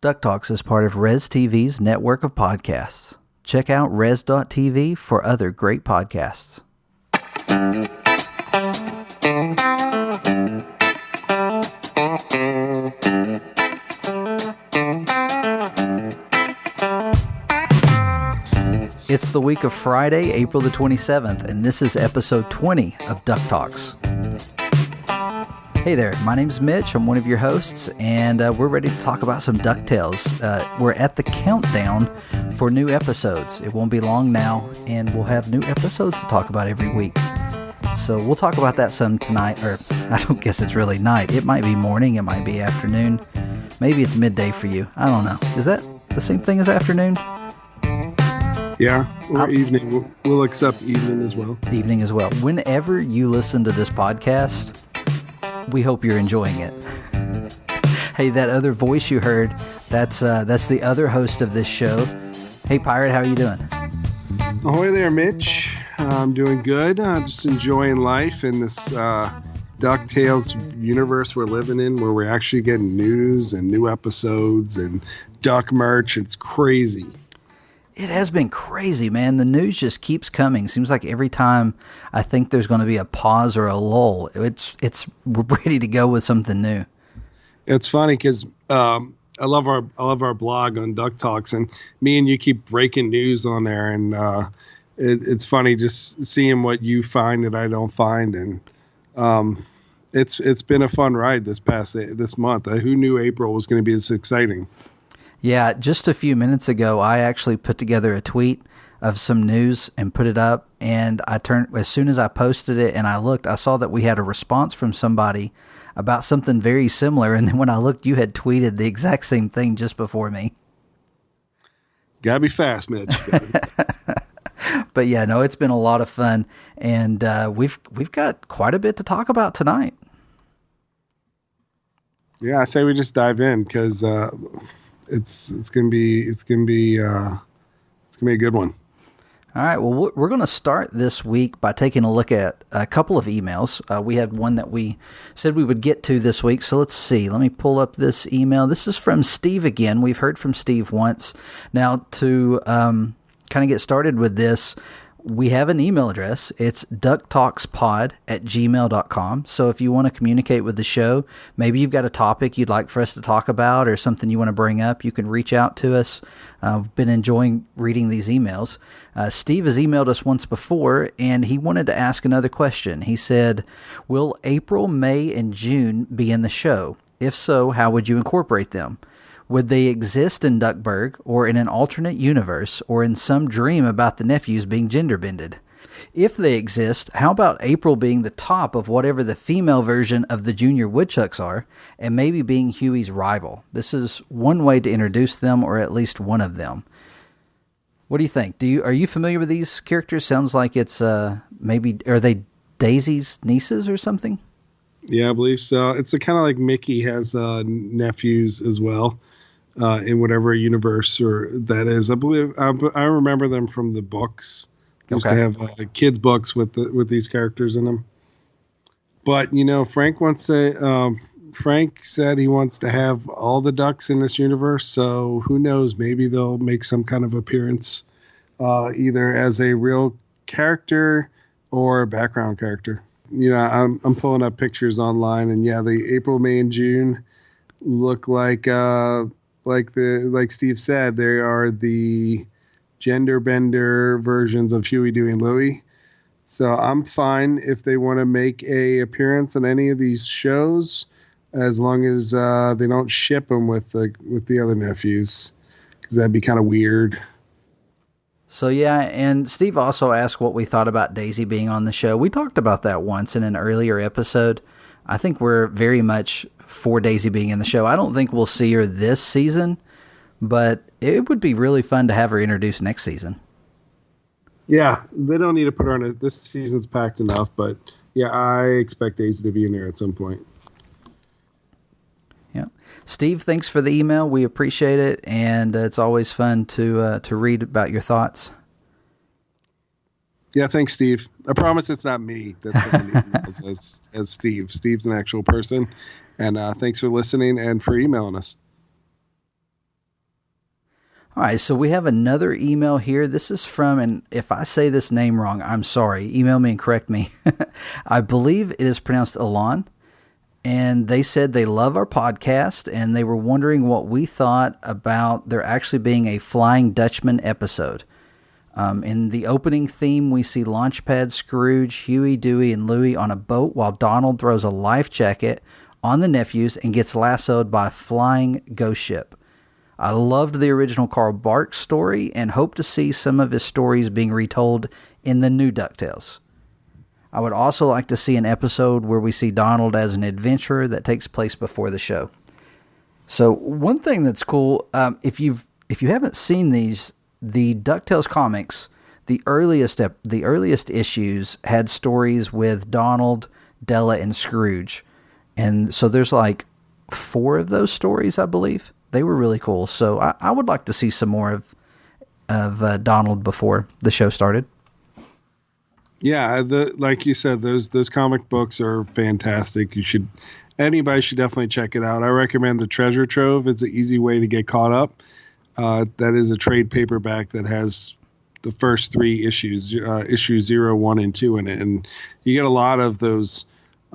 DuckTalks is part of Res TV's network of podcasts. Check out res.tv for other great podcasts. It's the week of Friday, April the 27th, and this is episode 20 of DuckTalks. Hey there, my name's Mitch. I'm one of your hosts, and we're ready to talk about some DuckTales. We're at the countdown for new episodes. It won't be long now, and we'll have new episodes to talk about every week. So we'll talk about that some tonight, or I don't guess it's really night. It might be morning, it might be afternoon. Maybe it's midday for you. I don't know. Is that the same thing as afternoon? Yeah, or evening. We'll accept evening as well. Evening as well. Whenever you listen to this podcast, we hope you're enjoying it. Hey, that other voice you heard, that's the other host of this show. Hey, Pirate, how are you doing? Ahoy there, Mitch. I'm doing good. I'm just enjoying life in this DuckTales universe we're living in, where we're actually getting news and new episodes and duck merch. It's crazy. It has been crazy, man. The news just keeps coming. Seems like every time I think there's going to be a pause or a lull, we're ready to go with something new. It's funny because I love our blog on DuckTalks, and me and you keep breaking news on there, and it's funny just seeing what you find that I don't find, and it's been a fun ride this month. Who knew April was going to be this exciting? Yeah, just a few minutes ago, I actually put together a tweet of some news and put it up, and as soon as I posted it and I looked, I saw that we had a response from somebody about something very similar, and then when I looked, you had tweeted the exact same thing just before me. Gotta be fast, Mitch. But yeah, no, it's been a lot of fun, and we've got quite a bit to talk about tonight. Yeah, I say we just dive in because it's gonna be a good one. All right. Well, we're going to start this week by taking a look at a couple of emails. We had one that we said we would get to this week. So let's see. Let me pull up this email. This is from Steve again. We've heard from Steve once. Now, to kind of get started with this, we have an email address. It's ducktalkspod@gmail.com. So if you want to communicate with the show, maybe you've got a topic you'd like for us to talk about or something you want to bring up, you can reach out to us. I've been enjoying reading these emails. Steve has emailed us once before, and he wanted to ask another question. He said, will April, May, and June be in the show? If so, how would you incorporate them? Would they exist in Duckburg, or in an alternate universe, or in some dream about the nephews being gender-bended? If they exist, how about April being the top of whatever the female version of the Junior Woodchucks are, and maybe being Huey's rival? This is one way to introduce them, or at least one of them. What do you think? Are you familiar with these characters? Sounds like it's maybe, are they Daisy's nieces or something? Yeah, I believe so. It's kind of like Mickey has nephews as well. In whatever universe or that is, I believe I remember them from the books. They used to have kids' books with these characters in them. But Frank said he wants to have all the ducks in this universe. So who knows? Maybe they'll make some kind of appearance, either as a real character or a background character. I'm pulling up pictures online, and yeah, the April, May, and June look like Steve said, they are the gender bender versions of Huey, Dewey, and Louie. So I'm fine if they want to make a appearance on any of these shows, as long as they don't ship them with the other nephews, because that'd be kind of weird. So yeah, and Steve also asked what we thought about Daisy being on the show. We talked about that once in an earlier episode. I think we're very much for Daisy being in the show. I don't think we'll see her this season, but it would be really fun to have her introduced next season. Yeah, they don't need to put her on this season's packed enough, but yeah, I expect Daisy to be in there at some point. Yeah. Steve, thanks for the email. We appreciate it, and it's always fun to read about your thoughts. Yeah, thanks, Steve. I promise it's not me that's as Steve. Steve's an actual person. And thanks for listening and for emailing us. All right, so we have another email here. This is from, and if I say this name wrong, I'm sorry. Email me and correct me. I believe it is pronounced Alon. And they said they love our podcast, and they were wondering what we thought about there actually being a Flying Dutchman episode. In the opening theme, we see Launchpad, Scrooge, Huey, Dewey, and Louie on a boat while Donald throws a life jacket on the nephews and gets lassoed by a flying ghost ship. I loved the original Carl Barks story and hope to see some of his stories being retold in the new DuckTales. I would also like to see an episode where we see Donald as an adventurer that takes place before the show. So one thing that's cool, if you haven't seen these, the DuckTales comics, the earliest issues had stories with Donald, Della, and Scrooge, and so there's like 4 of those stories, I believe. They were really cool. So I would like to see some more of Donald before the show started. Yeah, like you said, those comic books are fantastic. Anybody should definitely check it out. I recommend the Treasure Trove. It's an easy way to get caught up. That is a trade paperback that has the first 3 issues, issues 0, 1, and 2 in it, and you get a lot of those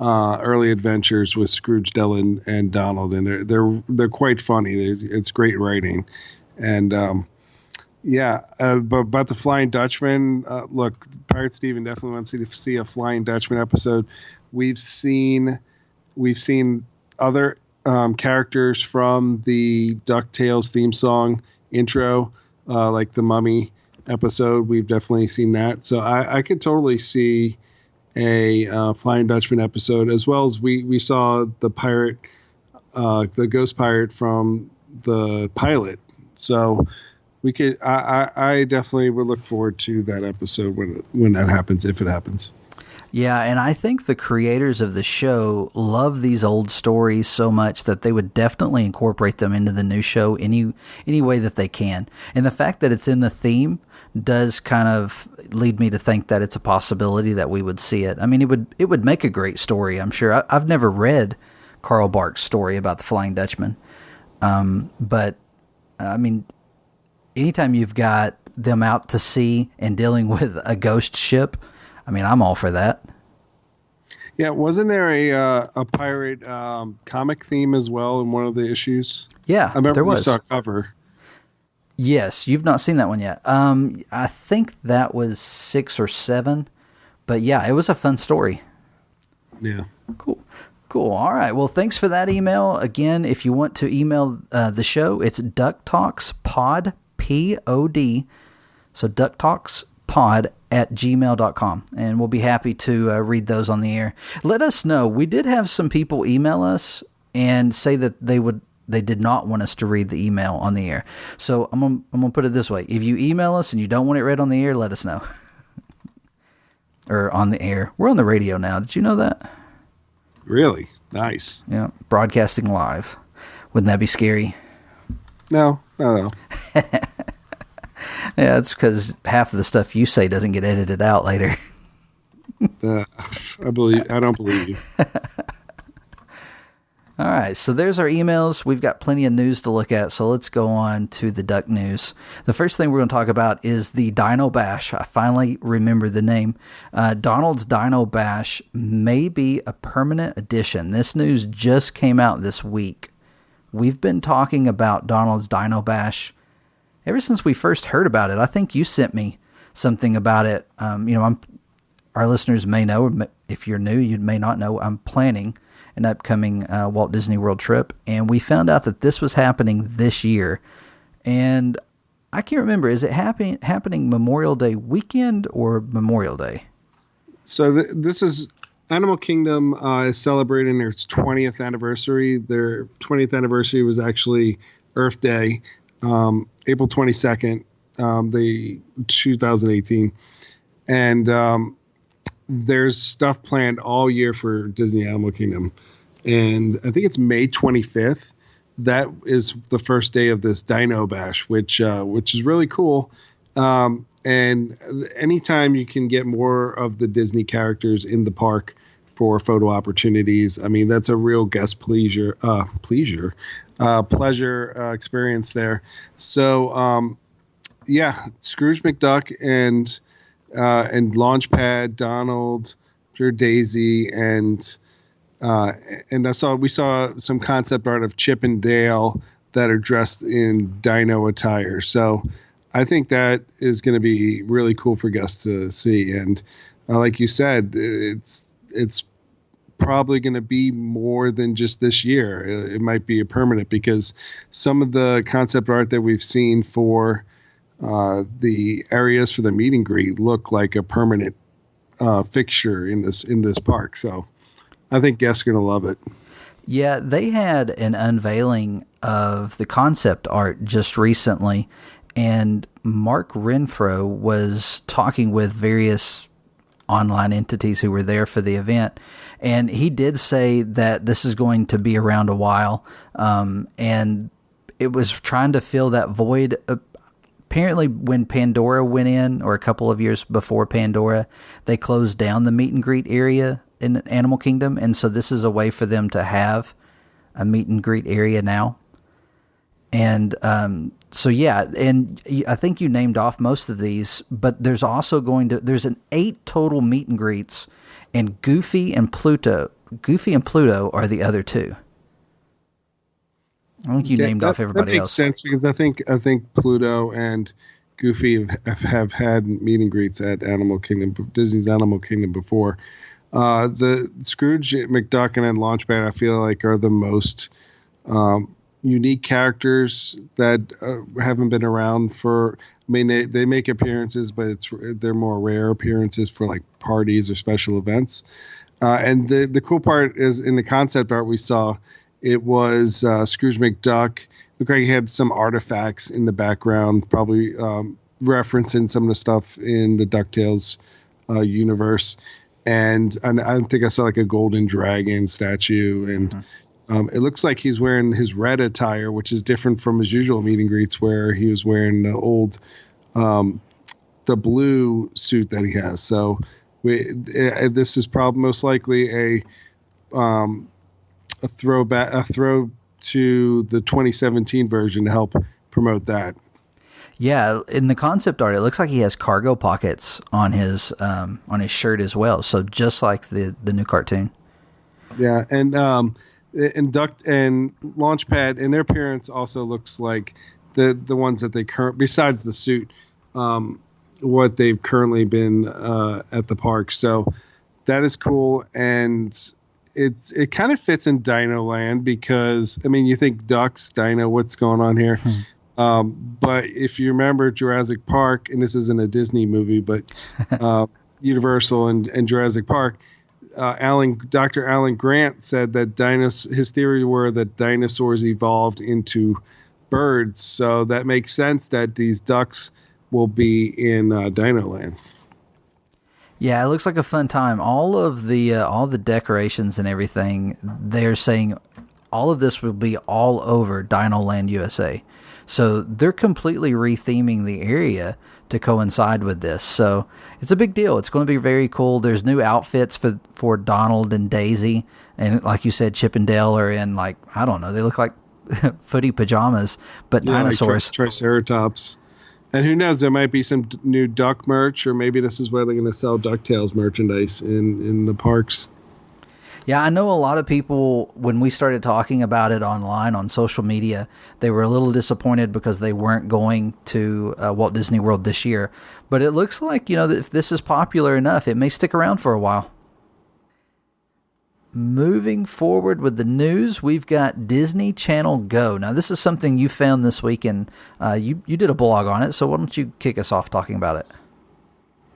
early adventures with Scrooge, Della, and Donald, and they're quite funny. It's great writing, and but about the Flying Dutchman, look, Pirate Steven definitely wants to see a Flying Dutchman episode. We've seen other characters from the DuckTales theme song intro, like the Mummy episode. We've definitely seen that, so I could totally see a Flying Dutchman episode, as well as we saw the pirate, the ghost pirate from the pilot. So we could, I definitely would look forward to that episode when that happens, if it happens. Yeah, and I think the creators of the show love these old stories so much that they would definitely incorporate them into the new show any way that they can. And the fact that it's in the theme does kind of lead me to think that it's a possibility that we would see it. I mean, it would make a great story, I'm sure. I've never read Carl Barks' story about the Flying Dutchman. But, I mean, anytime you've got them out to sea and dealing with a ghost ship, I mean, I'm all for that. Yeah, wasn't there a pirate comic theme as well in one of the issues? Yeah, I remember there was. We saw a cover. Yes, you've not seen that one yet. I think that was 6 or 7, but yeah, it was a fun story. Yeah. Cool. All right. Well, thanks for that email. Again, if you want to email the show, it's DuckTalksPod, P-O-D, so DuckTalksPod@gmail.com, and we'll be happy to read those on the air. Let us know. We did have some people email us and say that they did not want us to read the email on the air. So I'm gonna put it this way: if you email us and you don't want it read on the air, let us know. Or on the air. We're on the radio now. Did you know that? Really? Nice. Yeah, broadcasting live. Wouldn't that be scary? No. Yeah, it's because half of the stuff you say doesn't get edited out later. I don't believe you. All right, so there's our emails. We've got plenty of news to look at, so let's go on to the Duck News. The first thing we're going to talk about is the Dino Bash. I finally remember the name. Donald's Dino Bash may be a permanent addition. This news just came out this week. We've been talking about Donald's Dino Bash ever since we first heard about it. I think you sent me something about it. Our listeners may know, or if you're new, you may not know, I'm planning an upcoming Walt Disney World trip, and we found out that this was happening this year. And I can't remember, is it happening Memorial Day weekend or Memorial Day? So this is Animal Kingdom is celebrating its 20th anniversary. Their 20th anniversary was actually Earth Day, April 22nd, 2018. And there's stuff planned all year for Disney Animal Kingdom. And I think it's May 25th. That is the first day of this Dino Bash, which is really cool. And anytime you can get more of the Disney characters in the park for photo opportunities. I mean, that's a real guest pleasure experience there. So, yeah, Scrooge McDuck and Launchpad, Donald, Sure Daisy, and we saw some concept art of Chip and Dale that are dressed in dino attire. So I think that is going to be really cool for guests to see. And like you said, it's probably going to be more than just this year. It might be a permanent, because some of the concept art that we've seen for the areas for the meet and greet look like a permanent fixture in this park. So I think guests are going to love it. Yeah, they had an unveiling of the concept art just recently, and Mark Renfro was talking with various online entities who were there for the event, and he did say that this is going to be around a while, and it was trying to fill that void. Apparently, when Pandora went in, or a couple of years before Pandora, they closed down the meet and greet area in Animal Kingdom, and so this is a way for them to have a meet and greet area now. And so yeah, and I think you named off most of these, but there's also there's 8 total meet and greets, and Goofy and Pluto are the other 2. I think you named off everybody else. That makes sense, because I think Pluto and Goofy have had meet and greets at Disney's Animal Kingdom before. The Scrooge McDuck and Launchpad, I feel like, are the most unique characters that haven't been around for. I mean, they make appearances, but they're more rare appearances for like parties or special events. And the cool part is, in the concept art we saw, it was Scrooge McDuck. Looked like he had some artifacts in the background, probably referencing some of the stuff in the DuckTales universe. And I think I saw like a golden dragon statue, and it looks like he's wearing his red attire, which is different from his usual meet and greets, where he was wearing the old, the blue suit that he has. So this is probably most likely a throw to the 2017 version to help promote that. Yeah, in the concept art, it looks like he has cargo pockets on his shirt as well. So just like the new cartoon. Yeah, and Duck and Launchpad, and their appearance also looks like the ones that they besides the suit, what they've currently been at the park. So that is cool, and it kind of fits in Dino Land, because I mean, you think ducks, dino, what's going on here? But if you remember Jurassic Park, and this isn't a Disney movie, but Universal and Jurassic Park, Dr. Alan Grant said that his theory were that dinosaurs evolved into birds. So that makes sense that these ducks will be in Dino Land. Yeah, it looks like a fun time. All the decorations and everything, they're saying all of this will be all over Dino Land USA. So they're completely retheming the area to coincide with this. So it's a big deal. It's going to be very cool. There's new outfits for Donald and Daisy. And like you said, Chip and Dale are in, like, I don't know, they look like footy pajamas, but dinosaurs. Like Triceratops. And who knows, there might be some new duck merch, or maybe this is where they're going to sell DuckTales merchandise in the parks. Yeah, I know a lot of people, when we started talking about it online on social media, they were a little disappointed because they weren't going to Walt Disney World this year. But it looks like, if this is popular enough, it may stick around for a while. Moving forward with the news, we've got Disney Channel Go. Now, this is something you found this week, and you did a blog on it, so why don't you kick us off talking about it?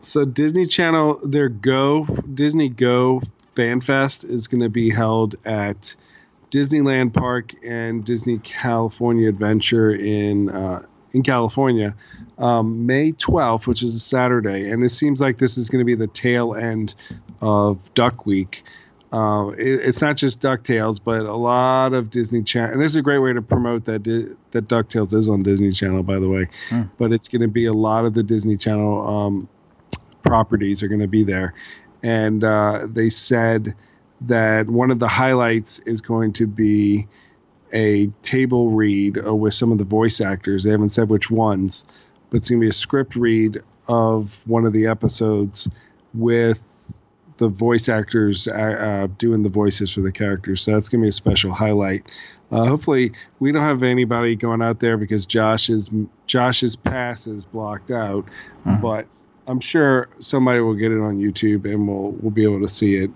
So Disney Channel, their Disney Go Fan Fest is going to be held at Disneyland Park and Disney California Adventure in California, May 12th, which is a Saturday. And it seems like this is going to be the tail end of Duck Week. It's not just DuckTales, but a lot of Disney Channel. And this is a great way to promote that DuckTales is on Disney Channel, by the way. But it's going to be a lot of the Disney Channel properties are going to be there. And they said that one of the highlights is going to be a table read with some of the voice actors. They haven't said which ones, but it's going to be a script read of one of the episodes with the voice actors doing the voices for the characters. So that's going to be a special highlight. Hopefully we don't have anybody going out there because Josh's pass is blocked out, but I'm sure somebody will get it on YouTube and we'll be able to see it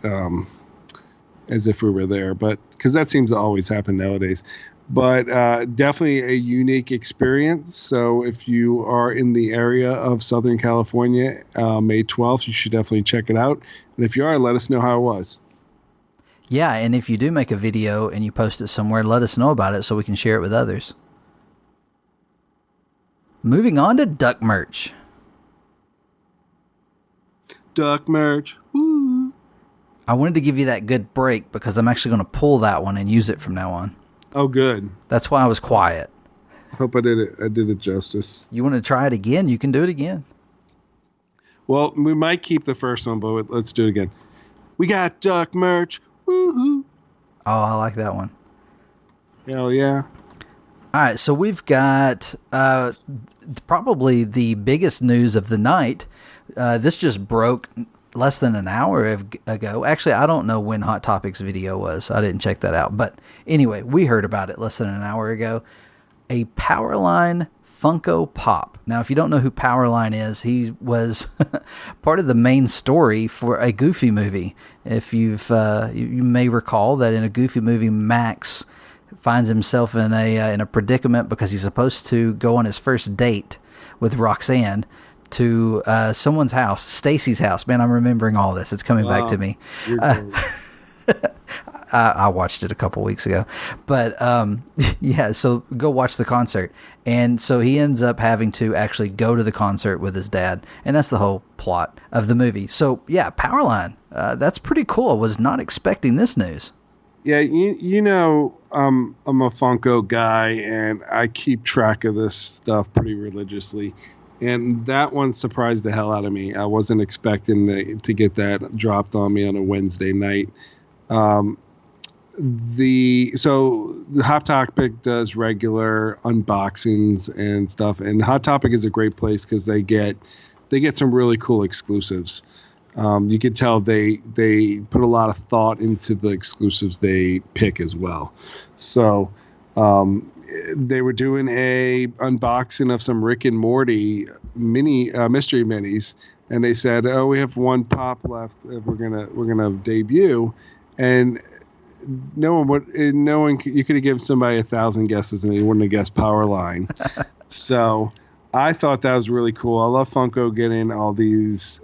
as if we were there, but because that seems to always happen nowadays. But definitely a unique experience. So if you are in the area of Southern California, May 12th, you should definitely check it out. And if you are, let us know how it was. Yeah, and if you do make a video and you post it somewhere, let us know about it so we can share it with others. Moving on to Duck merch. Duck merch. Woo. I wanted to give you that good break because I'm actually going to pull that one and use it from now on. Oh, good. That's why I was quiet. Hope I did it justice. You want to try it again? You can do it again. Well, we might keep the first one, but let's do it again. We got duck merch. Woohoo. Oh, I like that one. Hell yeah. All right, so we've got probably the biggest news of the night. This just broke less than an hour ago. Actually, I don't know when Hot Topics video was. I didn't check that out. But anyway, we heard about it less than an hour ago. A Powerline Funko Pop. Now, if you don't know who Powerline is, he was part of the main story for a Goofy movie. If you may recall that in a Goofy movie, Max finds himself in a predicament because he's supposed to go on his first date with Roxanne to someone's house, Stacy's house. Man, I'm remembering all this. It's coming back to me. I watched it a couple weeks ago. But, yeah, so go watch the concert. And so he ends up having to actually go to the concert with his dad. And that's the whole plot of the movie. So, yeah, Powerline. That's pretty cool. I was not expecting this news. Yeah, you know, I'm a Funko guy, and I keep track of this stuff pretty religiously. And that one surprised the hell out of me. I wasn't expecting to get that dropped on me on a Wednesday night. The Hot Topic does regular unboxings and stuff, and Hot Topic is a great place because they get some really cool exclusives. You can tell they put a lot of thought into the exclusives they pick as well. So they were doing a unboxing of some Rick and Morty mystery minis, and they said, "Oh, we have one pop left. We're gonna debut," and no one. You could have given somebody 1,000 guesses, and they wouldn't have guessed Powerline. So I thought that was really cool. I love Funko getting all these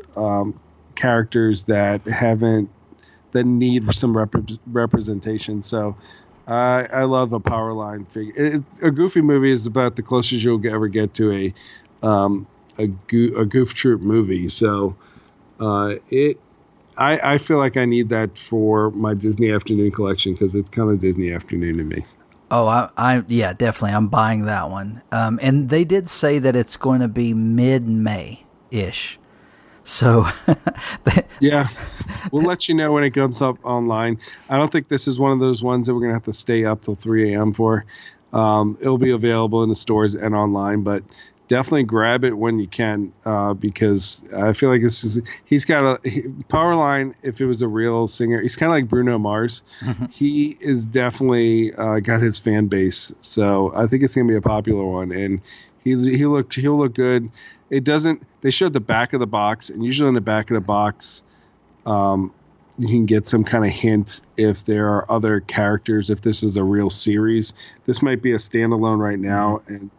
characters that need some representation. So I love a Powerline figure. A Goofy movie is about the closest you'll ever get to a Goof Troop movie. So I feel like I need that for my Disney Afternoon collection because it's kind of Disney Afternoon to me. Oh, yeah, definitely. I'm buying that one. And they did say that it's going to be mid-May-ish. So, yeah, we'll let you know when it comes up online. I don't think this is one of those ones that we're going to have to stay up till 3 a.m. for. It'll be available in the stores and online, but definitely grab it when you can because I feel like he's got Powerline. If it was a real singer, he's kind of like Bruno Mars. He is definitely got his fan base. So I think it's going to be a popular one, and he'll look good. They showed the back of the box, and usually on the back of the box, you can get some kind of hint if there are other characters, if this is a real series. This might be a standalone right now, and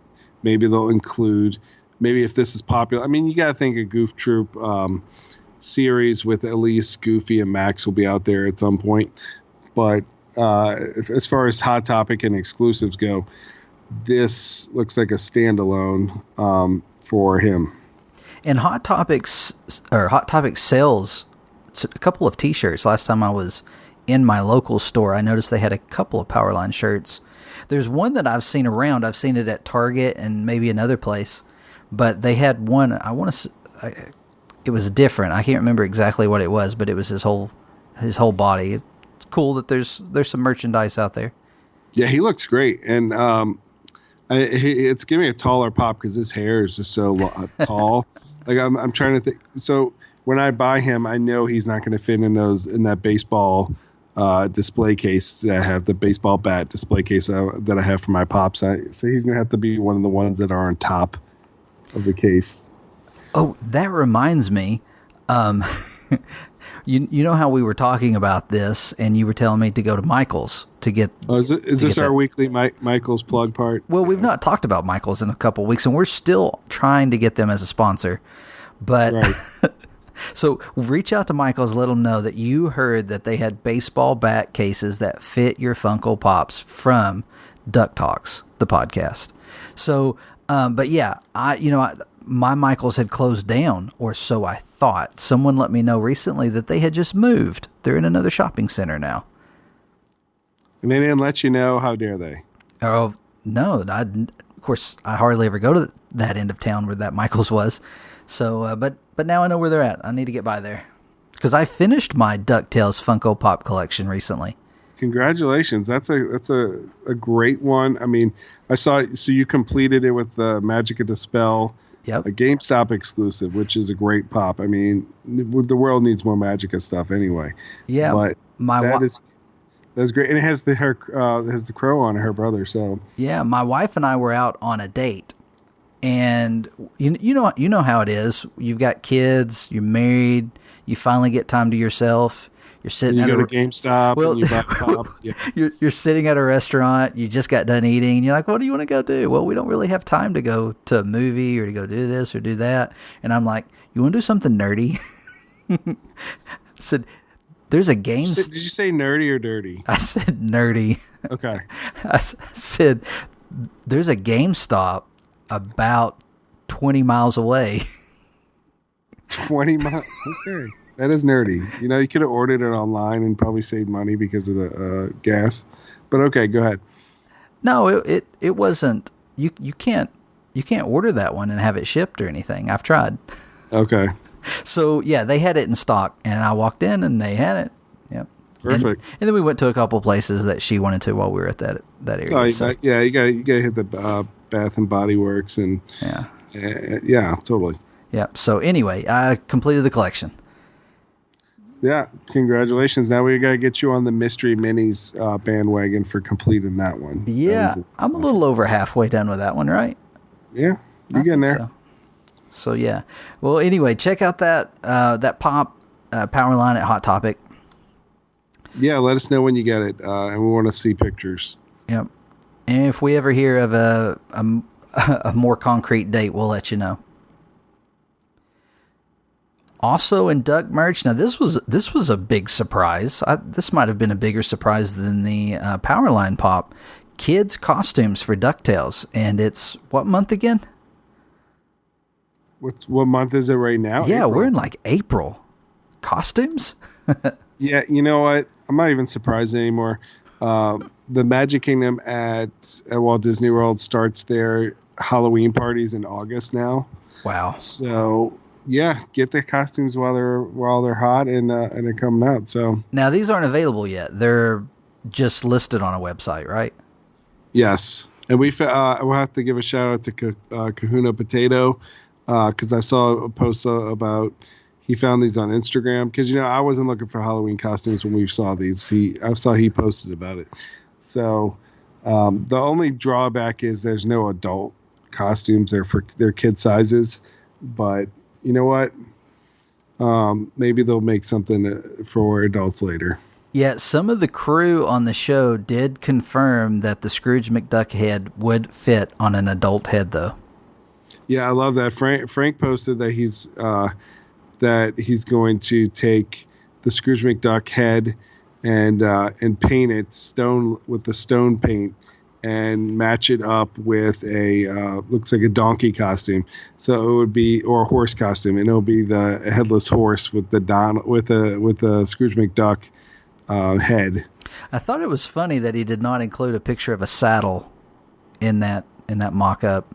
maybe they'll include, maybe if this is popular. I mean, you got to think a Goof Troop series with at least Goofy and Max will be out there at some point. But as far as Hot Topic and exclusives go, this looks like a standalone for him. And Hot Topic sells a couple of T-shirts. Last time I was in my local store, I noticed they had a couple of Powerline shirts. There's one that I've seen around. I've seen it at Target and maybe another place. But they had one, it was different. I can't remember exactly what it was, but it was his whole body. cool that there's some merchandise out there. Yeah, he looks great, and it's giving me a taller pop because his hair is just so tall. Like I'm trying to think. So when I buy him, I know he's not going to fit in that baseball display case that I have, the baseball bat display case that I have for my pops. So he's going to have to be one of the ones that are on top of the case. Oh, that reminds me. You know how we were talking about this, and you were telling me to go to Michael's to get. Oh, is this our weekly Michael's plug part? Well, we've not talked about Michael's in a couple of weeks, and we're still trying to get them as a sponsor. But right. So reach out to Michael's, let them know that you heard that they had baseball bat cases that fit your Funko Pops from DuckTalks, the podcast. So, but yeah, my Michael's had closed down, or so I thought. Someone let me know recently that they had just moved. They're in another shopping center now. And they didn't let you know? How dare they? Oh, no. Of course, I hardly ever go to that end of town where that Michael's was. So, but now I know where they're at. I need to get by there. Because I finished my DuckTales Funko Pop collection recently. Congratulations. That's a great one. I mean, I saw, so you completed it with Magic of Dispel. Yep. A GameStop exclusive, which is a great pop. I mean, the world needs more Magica stuff anyway. Yeah, but that's great, and it has the crow on it, her brother. So yeah, my wife and I were out on a date, and you know how it is. You've got kids, you're married, you finally get time to yourself. You're sitting. You go to GameStop and you buy pop. Yeah. You're sitting at a restaurant. You just got done eating, and you're like, "What do you want to go do?" Well, we don't really have time to go to a movie or to go do this or do that. And I'm like, "You want to do something nerdy?" I said, "There's a game." Did you say nerdy or dirty? I said nerdy. Okay. I said, "There's a GameStop about 20 miles away." 20 miles. Okay. That is nerdy. You could have ordered it online and probably saved money because of the gas. But okay, go ahead. No, it wasn't. You can't order that one and have it shipped or anything. I've tried. Okay. So yeah, they had it in stock, and I walked in and they had it. Yep. Perfect. And then we went to a couple places that she wanted to while we were at that area. Oh, so. Yeah, you gotta hit the Bath and Body Works and yeah, totally. Yeah. So anyway, I completed the collection. Yeah, congratulations. Now we got to get you on the Mystery Minis bandwagon for completing that one. Yeah, I'm a little over halfway done with that one, right? Yeah, you're getting there. So yeah. Well, anyway, check out that pop power line at Hot Topic. Yeah, let us know when you get it, and we want to see pictures. Yep. And if we ever hear of a more concrete date, we'll let you know. Also in Duck merch, now this was a big surprise. This might have been a bigger surprise than the Powerline Pop. Kids costumes for DuckTales, and it's what month again? What month is it right now? Yeah, April. We're in like April. Costumes? Yeah, you know what? I'm not even surprised anymore. The Magic Kingdom at Walt Disney World starts their Halloween parties in August now. Wow. So yeah, get the costumes while they're hot and they're coming out. So now these aren't available yet. They're just listed on a website, right? Yes, and we'll have to give a shout out to Kahuna Potato because I saw a post about he found these on Instagram because I wasn't looking for Halloween costumes when we saw these. I saw he posted about it. So the only drawback is there's no adult costumes. They're kid sizes, but you know what? Maybe they'll make something for adults later. Yeah, some of the crew on the show did confirm that the Scrooge McDuck head would fit on an adult head, though. Yeah, I love that. Frank posted that he's going to take the Scrooge McDuck head and paint it stone with the stone paint and match it up with a looks like a donkey costume. So it would be, or a horse costume, and it'll be the headless horse with the Scrooge McDuck head. I thought it was funny that he did not include a picture of a saddle in that mock-up.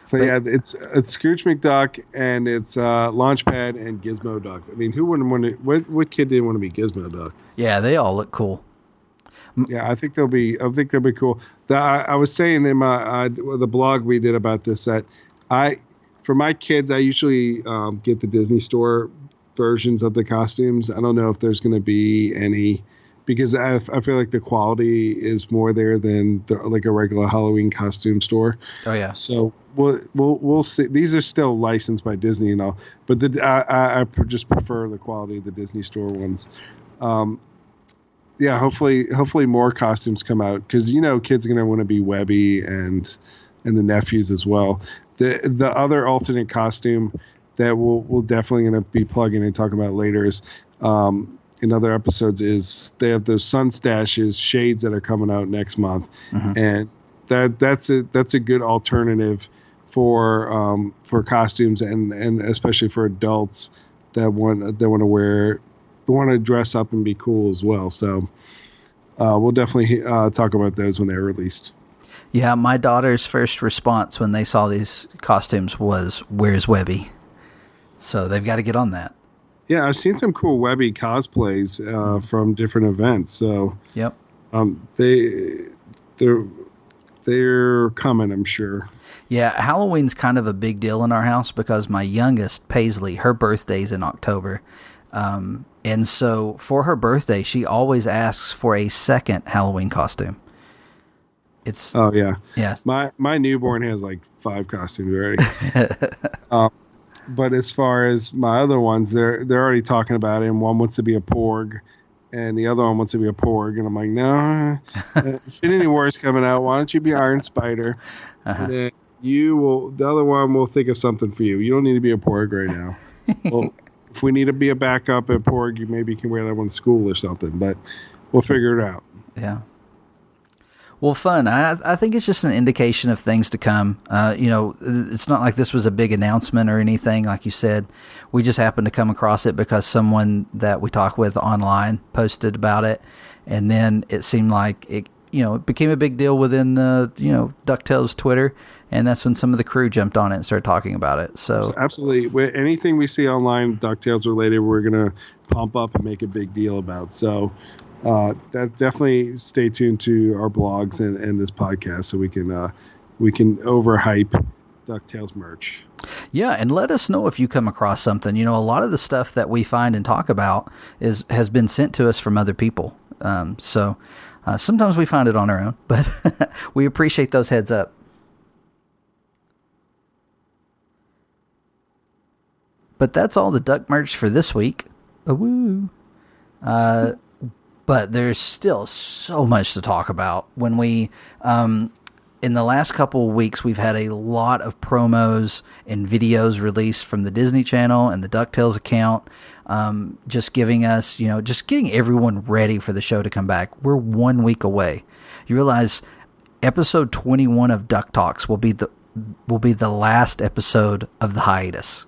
So yeah, it's Scrooge McDuck and it's Launchpad and Gizmo Duck. I mean, who wouldn't want to? What kid didn't want to be Gizmo Duck? Yeah, they all look cool. Yeah, I think they'll be cool. I was saying in my the blog we did about this that for my kids I usually get the Disney Store versions of the costumes. I don't know if there's going to be any, because I feel like the quality is more there than like a regular Halloween costume store. Oh yeah. So we'll see. These are still licensed by Disney and all, but I just prefer the quality of the Disney Store ones. Yeah, hopefully more costumes come out, because kids are going to want to be Webby and the nephews as well. The other alternate costume that we'll definitely going to be plugging and talking about later is in other episodes is they have those Sun Stashes shades that are coming out next month, and that's a good alternative for costumes and especially for adults that want to dress up and be cool as well. So we'll definitely talk about those when they're released. Yeah, my daughter's first response when they saw these costumes was, "Where's Webby?" So they've got to get on that. Yeah, I've seen some cool Webby cosplays from different events. So yep, they're coming, I'm sure. Yeah, Halloween's kind of a big deal in our house because my youngest, Paisley, her birthday's in October. And so for her birthday, she always asks for a second Halloween costume. Oh yeah. Yes. My newborn has like 5 costumes already. But as far as my other ones, they're already talking about it. And one wants to be a porg, and the other one wants to be a porg. And I'm like, no, Infinity War is coming out. Why don't you be Iron Spider? And then the other one will think of something for you. You don't need to be a porg right now. Well, if we need to be a backup at porg, you maybe can wear that one to school or something. But we'll figure it out. Yeah. Well, fun. I think it's just an indication of things to come. It's not like this was a big announcement or anything. Like you said, we just happened to come across it because someone that we talk with online posted about it. And then it seemed like it became a big deal within the, DuckTales Twitter. And that's when some of the crew jumped on it and started talking about it. So absolutely. Anything we see online DuckTales related, we're going to pump up and make a big deal about. So that definitely stay tuned to our blogs and this podcast so we can overhype DuckTales merch. Yeah, and let us know if you come across something. A lot of the stuff that we find and talk about has been sent to us from other people. So sometimes we find it on our own, but we appreciate those heads up. But that's all the Duck merch for this week. Woo! But there's still so much to talk about. When we, in the last couple of weeks, we've had a lot of promos and videos released from the Disney Channel and the DuckTales account, just giving us, just getting everyone ready for the show to come back. We're 1 week away. You realize episode 21 of DuckTalks will be the last episode of the hiatus.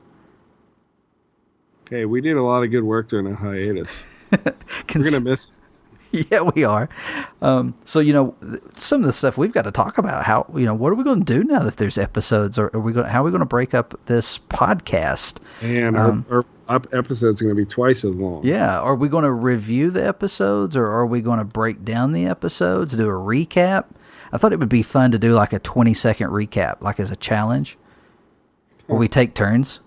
Hey, we did a lot of good work during the hiatus. We're going to miss it. Yeah, we are. So, some of the stuff we've got to talk about. How, what are we going to do now that there's episodes? Or how are we going to break up this podcast? And our episode's going to be twice as long. Yeah. Are we going to review the episodes, or are we going to break down the episodes, do a recap? I thought it would be fun to do like a 20-second recap, like as a challenge, where we take turns.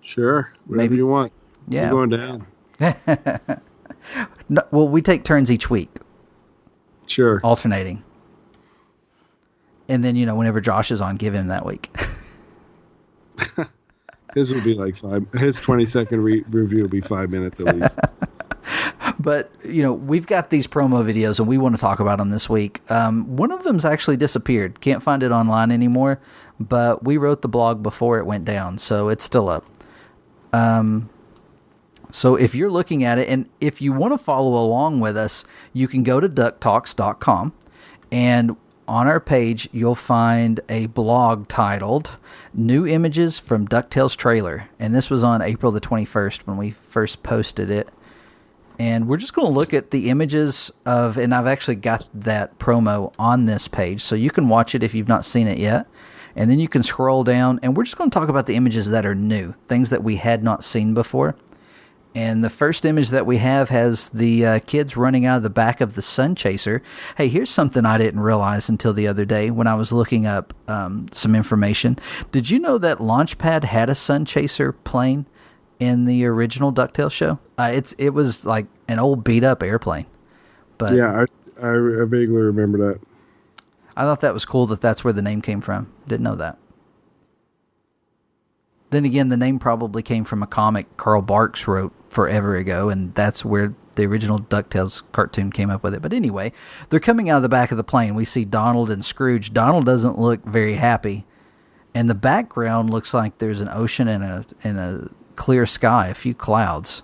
Sure. Whatever you want. Yeah. We're going down. No, well, we take turns each week. Sure. Alternating. And then, whenever Josh is on, give him that week. His will be like his 20-second review will be 5 minutes at least. But, we've got these promo videos and we want to talk about them this week. One of them's actually disappeared. Can't find it online anymore, but we wrote the blog before it went down, so it's still up. So if you're looking at it, and if you want to follow along with us, you can go to DuckTalks.com, and on our page, you'll find a blog titled New Images from DuckTales Trailer. And this was on April the 21st when we first posted it. And we're just going to look at the images and I've actually got that promo on this page, so you can watch it if you've not seen it yet. And then you can scroll down, and we're just going to talk about the images that are new, things that we had not seen before. And the first image that we have has the kids running out of the back of the Sun Chaser. Hey, here's something I didn't realize until the other day when I was looking up some information. Did you know that Launchpad had a Sun Chaser plane in the original DuckTales show? It was like an old beat-up airplane. But yeah, I vaguely remember that. I thought that was cool that that's where the name came from. Didn't know that. Then again, the name probably came from a comic Carl Barks wrote forever ago, and that's where the original DuckTales cartoon came up with it. But anyway, they're coming out of the back of the plane. We see Donald and Scrooge. Donald doesn't look very happy, and the background looks like there's an ocean and a clear sky, a few clouds.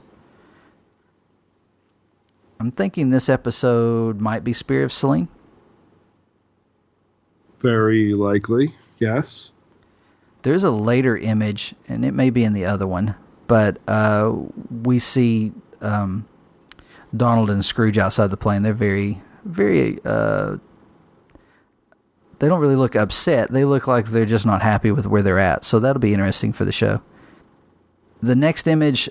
I'm thinking this episode might be Spear of Selene. Very likely, yes. There's a later image, and it may be in the other one, but we see Donald and Scrooge outside the plane. They're very, very... they don't really look upset. They look like they're just not happy with where they're at. So that'll be interesting for the show. The next image,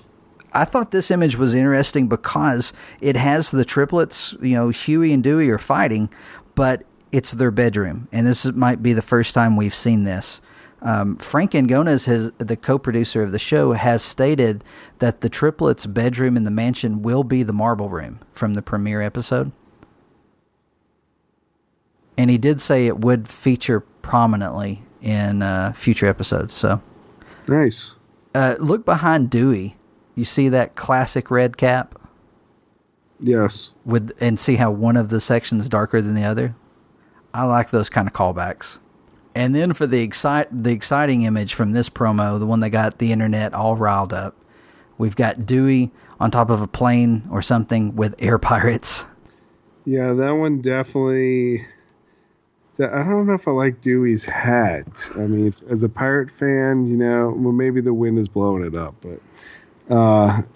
I thought this image was interesting because it has the triplets, Huey and Dewey are fighting, but it's their bedroom. And this might be the first time we've seen this. Frank Angonas, the co-producer of the show, has stated that the triplets' bedroom in the mansion will be the marble room from the premiere episode. And he did say it would feature prominently in future episodes. So nice. Look behind Dewey. You see that classic red cap? Yes. And see how one of the sections is darker than the other? I like those kind of callbacks. And then for the exciting image from this promo, the one that got the internet all riled up, we've got Dewey on top of a plane or something with air pirates. Yeah, that one definitely... I don't know if I like Dewey's hat. I mean, as a pirate fan, well, maybe the wind is blowing it up, but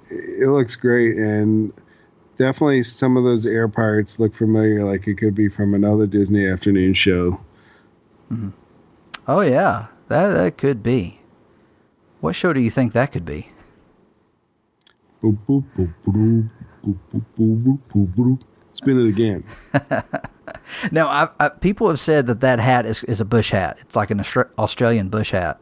it looks great. And definitely some of those air pirates look familiar, like it could be from another Disney afternoon show. Mm-hmm. Oh, yeah. That could be. What show do you think that could be? Spin it again. Now, people have said that hat is a bush hat. It's like an Australian bush hat.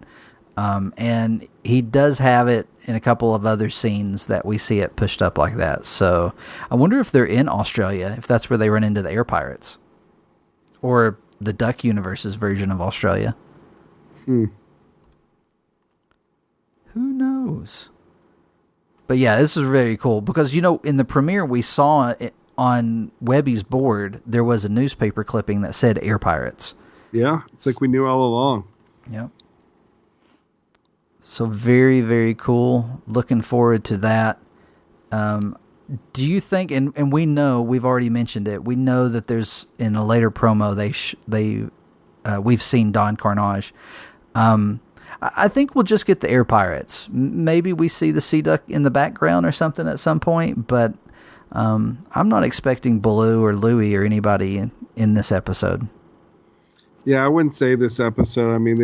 And he does have it in a couple of other scenes that we see it pushed up like that. So I wonder if they're in Australia, if that's where they run into the air pirates. Or the Duck Universe's version of Australia. Who knows? But yeah, this is very cool because, in the premiere we saw it on Webby's board, there was a newspaper clipping that said air pirates. Yeah, it's like we knew all along. Yep. So very, very cool. Looking forward to that. Do you think, and we know, we've already mentioned it, we know that there's, in a later promo, we've seen Don Carnage. I think we'll just get the air pirates. Maybe we see the Sea Duck in the background or something at some point, but I'm not expecting Baloo or Louie or anybody in this episode. Yeah, I wouldn't say this episode. I mean,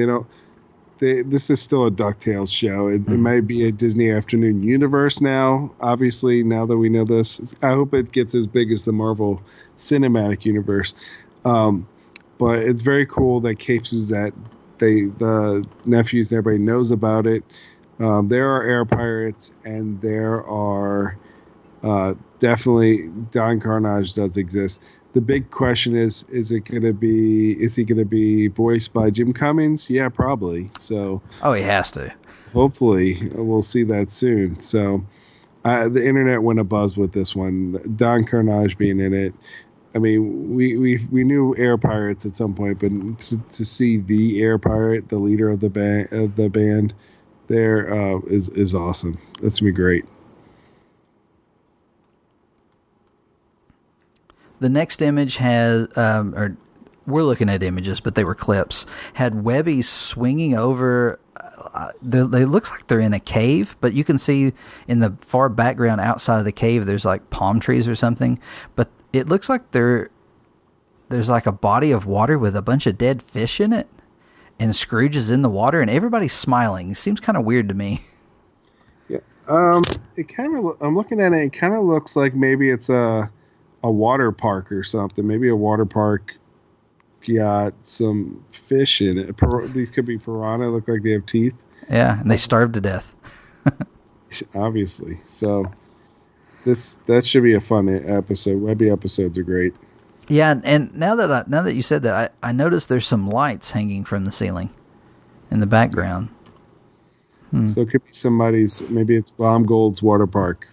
this is still a DuckTales show. It might be a Disney Afternoon universe now. Obviously, now that we know this, I hope it gets as big as the Marvel Cinematic Universe. But it's very cool that Capes is that the nephews and everybody knows about it. There are air pirates, and there are definitely Don Carnage does exist. The big question is he going to be voiced by Jim Cummings? Yeah, probably. So, he has to. Hopefully we'll see that soon. So, the internet went abuzz with this one. Don Carnage being in it. I mean, we knew air pirates at some point, but to see the air pirate, the leader of the band, there is awesome. That's gonna be great. The next image has, we're looking at images, but they were clips, had Webby swinging over. They looks like they're in a cave, but you can see in the far background outside of the cave, there's like palm trees or something. But it looks like there's like a body of water with a bunch of dead fish in it. and Scrooge is in the water, and everybody's smiling. It seems kind of weird to me. Yeah. It kind of. I'm looking at it. It kind of looks like maybe it's a water park or something. Maybe a water park got some fish in it. These could be piranha. Look like they have teeth. Yeah, and they starved to death. Obviously. So that should be a fun episode. Webby episodes are great. Yeah, and now that you said that, I noticed there's some lights hanging from the ceiling in the background. So it could be somebody's. Maybe it's Bomb Gold's water park.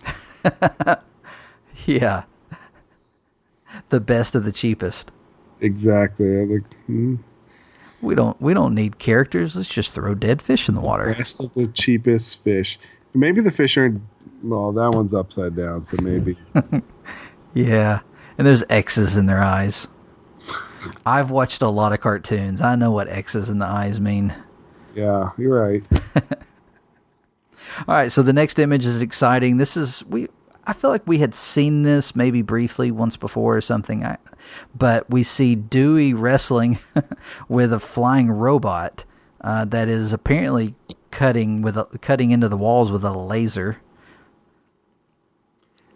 Yeah, the best of the cheapest. Exactly. We don't need characters. Let's just throw dead fish in the water. Best of the cheapest fish. Maybe the fish aren't. Well, that one's upside down, so maybe. Yeah, and there's X's in their eyes. I've watched a lot of cartoons. I know what X's in the eyes mean. Yeah, you're right. All right, so the next image is exciting. I feel like we had seen this maybe briefly once before or something. But we see Dewey wrestling with a flying robot that is apparently cutting into the walls with a laser.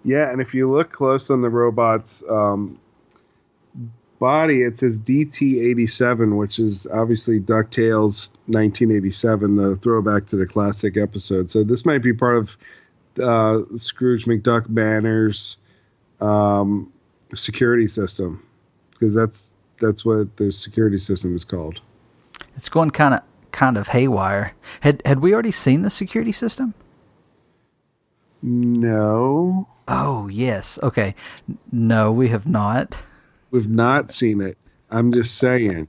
Yeah, and if you look close on the robot's body, it says DT87, which is obviously DuckTales 1987, the throwback to the classic episode. So this might be part of Scrooge McDuck Banner's security system, because that's what the security system is called. It's going kind of haywire. Had we already seen the security system? No. Oh, yes. Okay. No, we have not. We've not seen it. I'm just saying.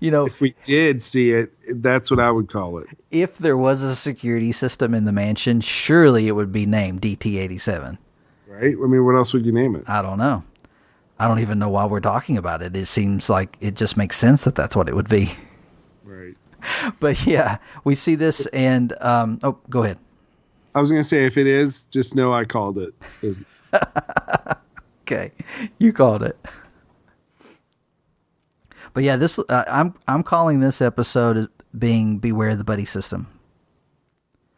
If we did see it, that's what I would call it. If there was a security system in the mansion, surely it would be named DT87. Right? I mean, what else would you name it? I don't know. I don't even know why we're talking about it. It seems like it just makes sense that that's what it would be. Right. But yeah, we see this and, go ahead. I was going to say, if it is, just know I called it. Okay. You called it. But yeah, this I'm calling this episode as being Beware the Buddy System.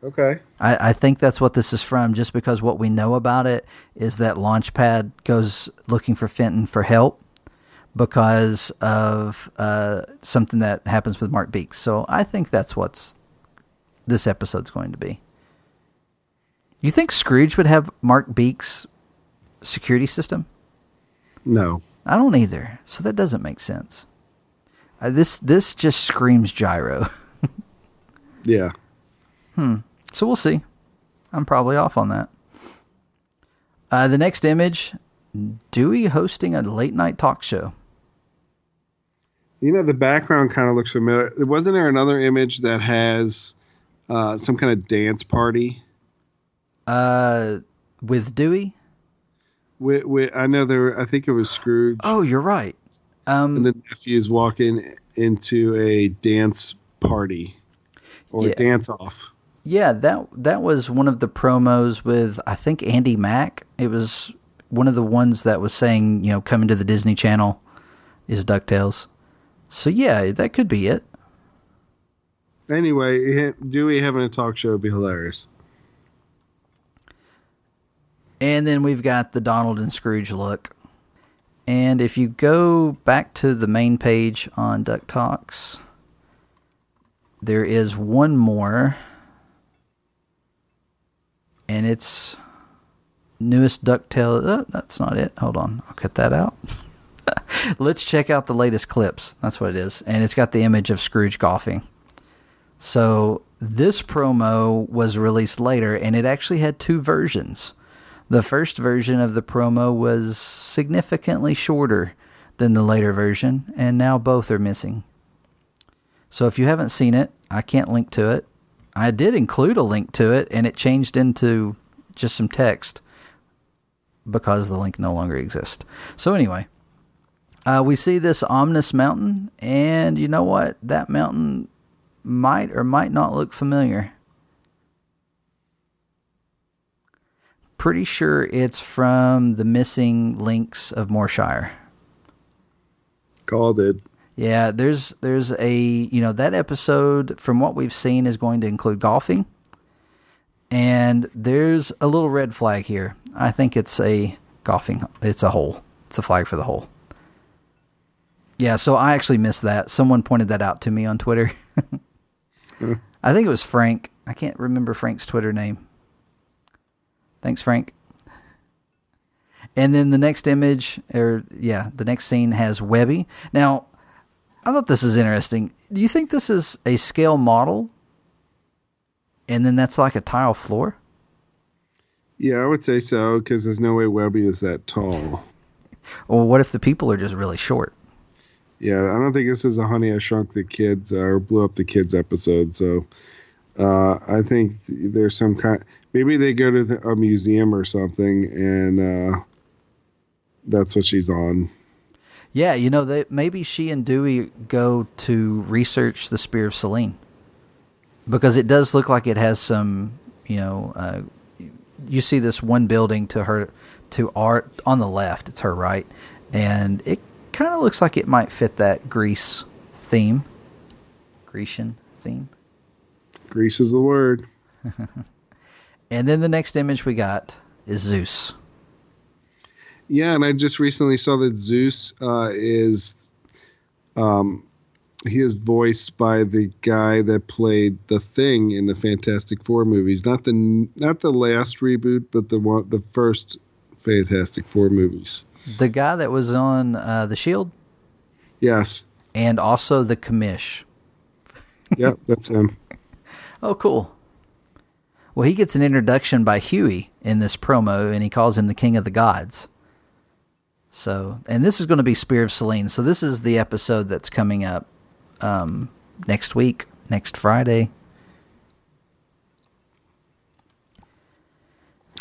Okay. I think that's what this is from, just because what we know about it is that Launchpad goes looking for Fenton for help because of something that happens with Mark Beeks. So I think that's what this episode's going to be. You think Scrooge would have Mark Beeks' security system? No. I don't either. So that doesn't make sense. This just screams gyro. Yeah. So we'll see. I'm probably off on that. The next image, Dewey hosting a late night talk show. The background kind of looks familiar. Wasn't there another image that has some kind of dance party? With Dewey? I know I think it was Scrooge. Oh, you're right. And the nephew's walking into a dance party or a dance off. Yeah, that was one of the promos with, I think, Andy Mack. It was one of the ones that was saying, coming to the Disney Channel is DuckTales. So yeah, that could be it. Anyway, Dewey having a talk show would be hilarious. And then we've got the Donald and Scrooge look. And if you go back to the main page on DuckTalks, there is one more. And it's newest DuckTales. Oh, that's not it. Hold on. I'll cut that out. Let's check out the latest clips. That's what it is. And it's got the image of Scrooge golfing. So this promo was released later, and it actually had two versions. The first version of the promo was significantly shorter than the later version, and now both are missing. So if you haven't seen it, I can't link to it. I did include a link to it, and it changed into just some text because the link no longer exists. So anyway, we see this ominous mountain, and you know what? That mountain might or might not look familiar. Pretty sure it's from the missing links of Morshire. Called it. Yeah, there's a, that episode from what we've seen is going to include golfing. And there's a little red flag here. I think it's a hole. It's a flag for the hole. Yeah, so I actually missed that. Someone pointed that out to me on Twitter. I think it was Frank. I can't remember Frank's Twitter name. Thanks, Frank. And then the next image, the next scene has Webby. Now, I thought this is interesting. Do you think this is a scale model? And then that's like a tile floor? Yeah, I would say so, because there's no way Webby is that tall. Or what if the people are just really short? Yeah, I don't think this is a Honey, I Shrunk the Kids or Blew Up the Kids episode. So I think there's some kind... Maybe they go to a museum or something, and that's what she's on. Yeah, maybe she and Dewey go to research the Spear of Selene. Because it does look like it has some, you see this one building to art on the left. It's her right. And it kind of looks like it might fit that Grecian theme. Greece is the word. And then the next image we got is Zeus. Yeah, and I just recently saw that Zeus he is voiced by the guy that played the Thing in the Fantastic Four movies. Not the last reboot, but the first Fantastic Four movies. The guy that was on The Shield? Yes. And also the Commish. Yep, that's him. Oh, cool. Well, he gets an introduction by Huey in this promo, and he calls him the King of the Gods. So, and this is going to be Spear of Selene. So this is the episode that's coming up next week, next Friday.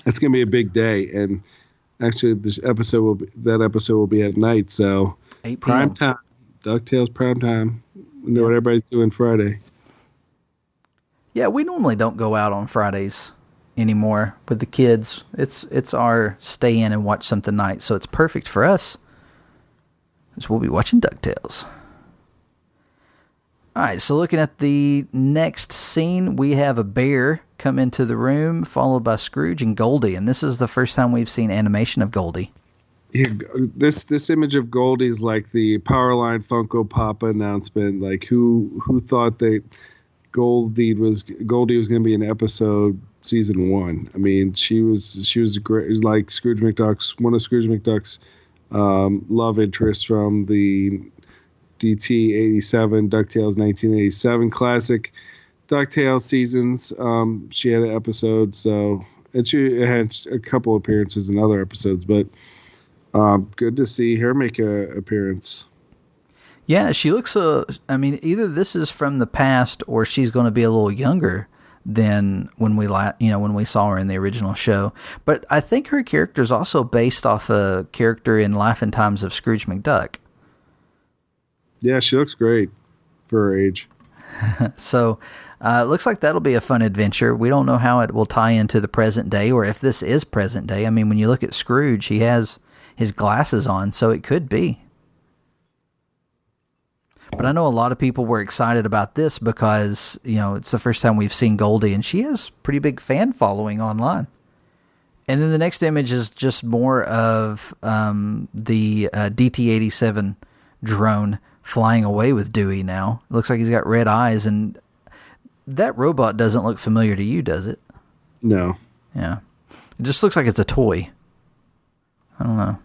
It's going to be a big day, and actually, that episode will be at night. So 8 p.m. Prime time, DuckTales prime time. You know what everybody's doing Friday. Yeah, we normally don't go out on Fridays anymore with the kids. It's our stay in and watch something night, so it's perfect for us, because we'll be watching DuckTales. All right, so looking at the next scene, we have a bear come into the room, followed by Scrooge and Goldie, and this is the first time we've seen animation of Goldie. Yeah, this image of Goldie is like the Powerline Funko Pop announcement. Like who thought that Goldie was going to be an episode season 1? I mean, she was great, like Scrooge McDuck's one of Scrooge McDuck's love interests from the DT 87 DuckTales 1987 classic DuckTales seasons. She had an episode, and she had a couple appearances in other episodes, but good to see her make an appearance. Yeah, she looks either this is from the past or she's going to be a little younger than when we saw her in the original show. But I think her character is also based off a character in Life and Times of Scrooge McDuck. Yeah, she looks great for her age. So it looks like that'll be a fun adventure. We don't know how it will tie into the present day, or if this is present day. I mean, when you look at Scrooge, he has his glasses on, so it could be. But I know a lot of people were excited about this because, it's the first time we've seen Goldie, and she has pretty big fan following online. And then the next image is just more of the DT-87 drone flying away with Dewey now. It looks like he's got red eyes, and that robot doesn't look familiar to you, does it? No. Yeah. It just looks like it's a toy. I don't know.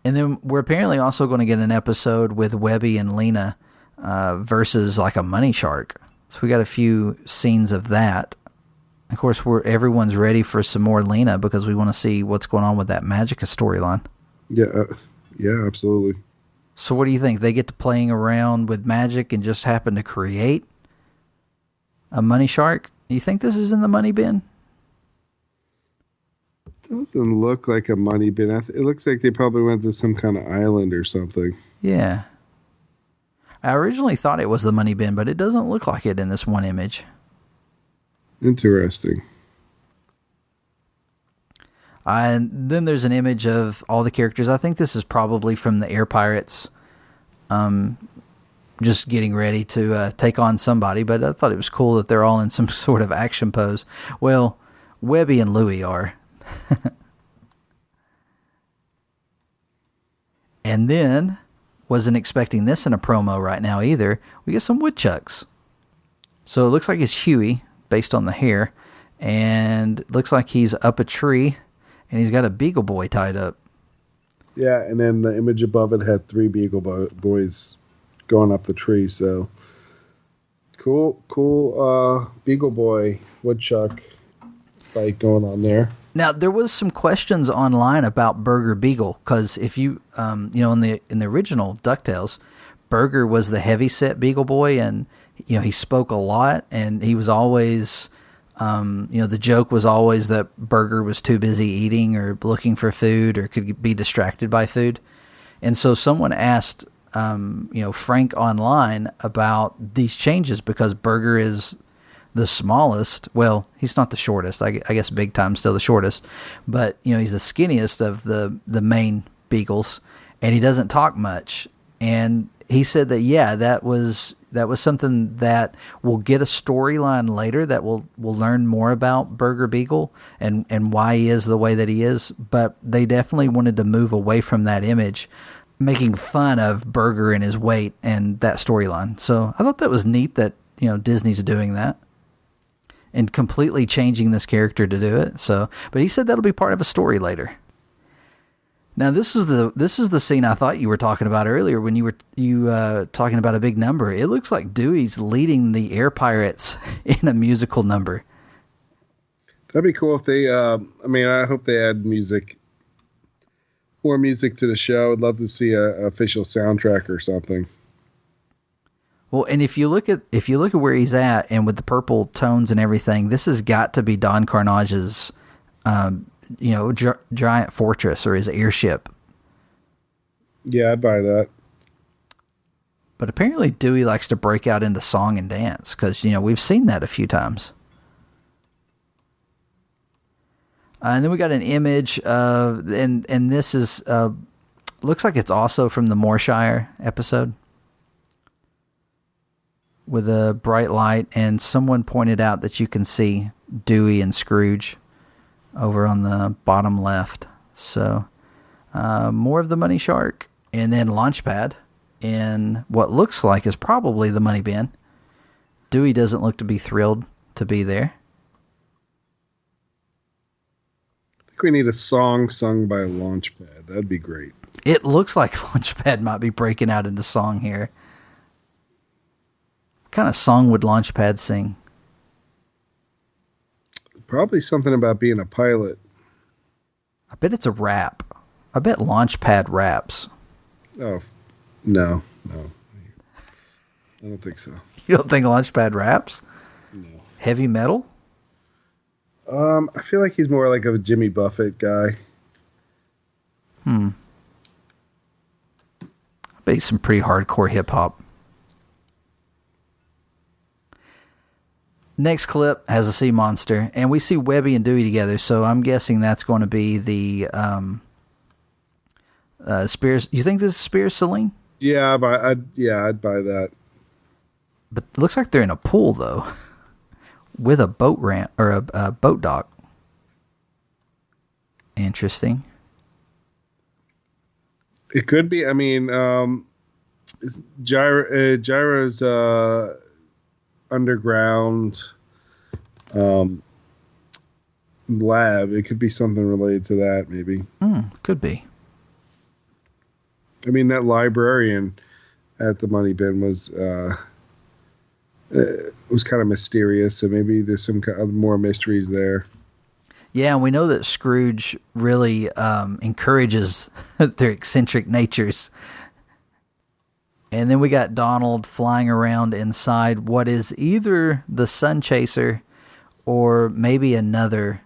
And then we're apparently also going to get an episode with Webby and Lena versus like a money shark. So we got a few scenes of that. Of course, everyone's ready for some more Lena because we want to see what's going on with that Magica storyline. Yeah, absolutely. So what do you think? They get to playing around with magic and just happen to create a money shark? Do you think this is in the money bin? Doesn't look like a money bin. It looks like they probably went to some kind of island or something. Yeah. I originally thought it was the money bin, but it doesn't look like it in this one image. Interesting. And then there's an image of all the characters. I think this is probably from the Air Pirates just getting ready to take on somebody. But I thought it was cool that they're all in some sort of action pose. Well, Webby and Louie are. And then, wasn't expecting this in a promo right now either, we get some woodchucks. So it looks like it's Huey, based on the hair, and it looks like he's up a tree, and he's got a Beagle Boy tied up. Yeah, and then the image above it had 3 Beagle Boys going up the tree, so cool Beagle Boy woodchuck fight going on there. Now, there was some questions online about Burger Beagle, because if you, in the original DuckTales, Burger was the heavy-set Beagle Boy, and, he spoke a lot, and he was always, the joke was always that Burger was too busy eating or looking for food or could be distracted by food. And so someone asked, Frank online about these changes, because Burger is the smallest. Well, he's not the shortest. I guess Big Time's still the shortest, but he's the skinniest of the main beagles, and he doesn't talk much. And he said that that was something that will get a storyline later that we'll learn more about Burger Beagle and why he is the way that he is. But they definitely wanted to move away from that image, making fun of Burger and his weight and that storyline. So I thought that was neat that Disney's doing that and completely changing this character to do it. So, but he said that'll be part of a story later. Now, this is the scene I thought you were talking about earlier when you were talking about a big number. It looks like Dewey's leading the Air Pirates in a musical number. That'd be cool if they. I hope they add more music to the show. I'd love to see a official soundtrack or something. Well, and if you look at where he's at, and with the purple tones and everything, this has got to be Don Carnage's, giant fortress or his airship. Yeah, I'd buy that. But apparently Dewey likes to break out into song and dance, because we've seen that a few times. And then we got an image of, and this is looks like it's also from the Morshire episode, with a bright light, and someone pointed out that you can see Dewey and Scrooge over on the bottom left. So more of the Money Shark, and then Launchpad in what looks like is probably the money bin. Dewey doesn't look to be thrilled to be there. I think we need a song sung by Launchpad. That'd be great. It looks like Launchpad might be breaking out into song here. What kind of song would Launchpad sing? Probably something about being a pilot. I bet it's a rap. I bet Launchpad raps. Oh, no. I don't think so. You don't think Launchpad raps? No. Heavy metal? I feel like he's more like a Jimmy Buffett guy. I bet he's some pretty hardcore hip hop. Next clip has a sea monster, and we see Webby and Dewey together, so I'm guessing that's going to be the Spears. You think this is Spears Celine? Yeah, I'd buy that. But it looks like they're in a pool, though, with a boat ramp, or a boat dock. Interesting. It could be. I mean, Gyro's underground lab. It could be something related to that, maybe. Could be. I mean, that librarian at the money bin was kind of mysterious, so maybe there's some more mysteries there. Yeah, and we know that Scrooge really encourages their eccentric natures. And then we got Donald flying around inside what is either the Sun Chaser or maybe another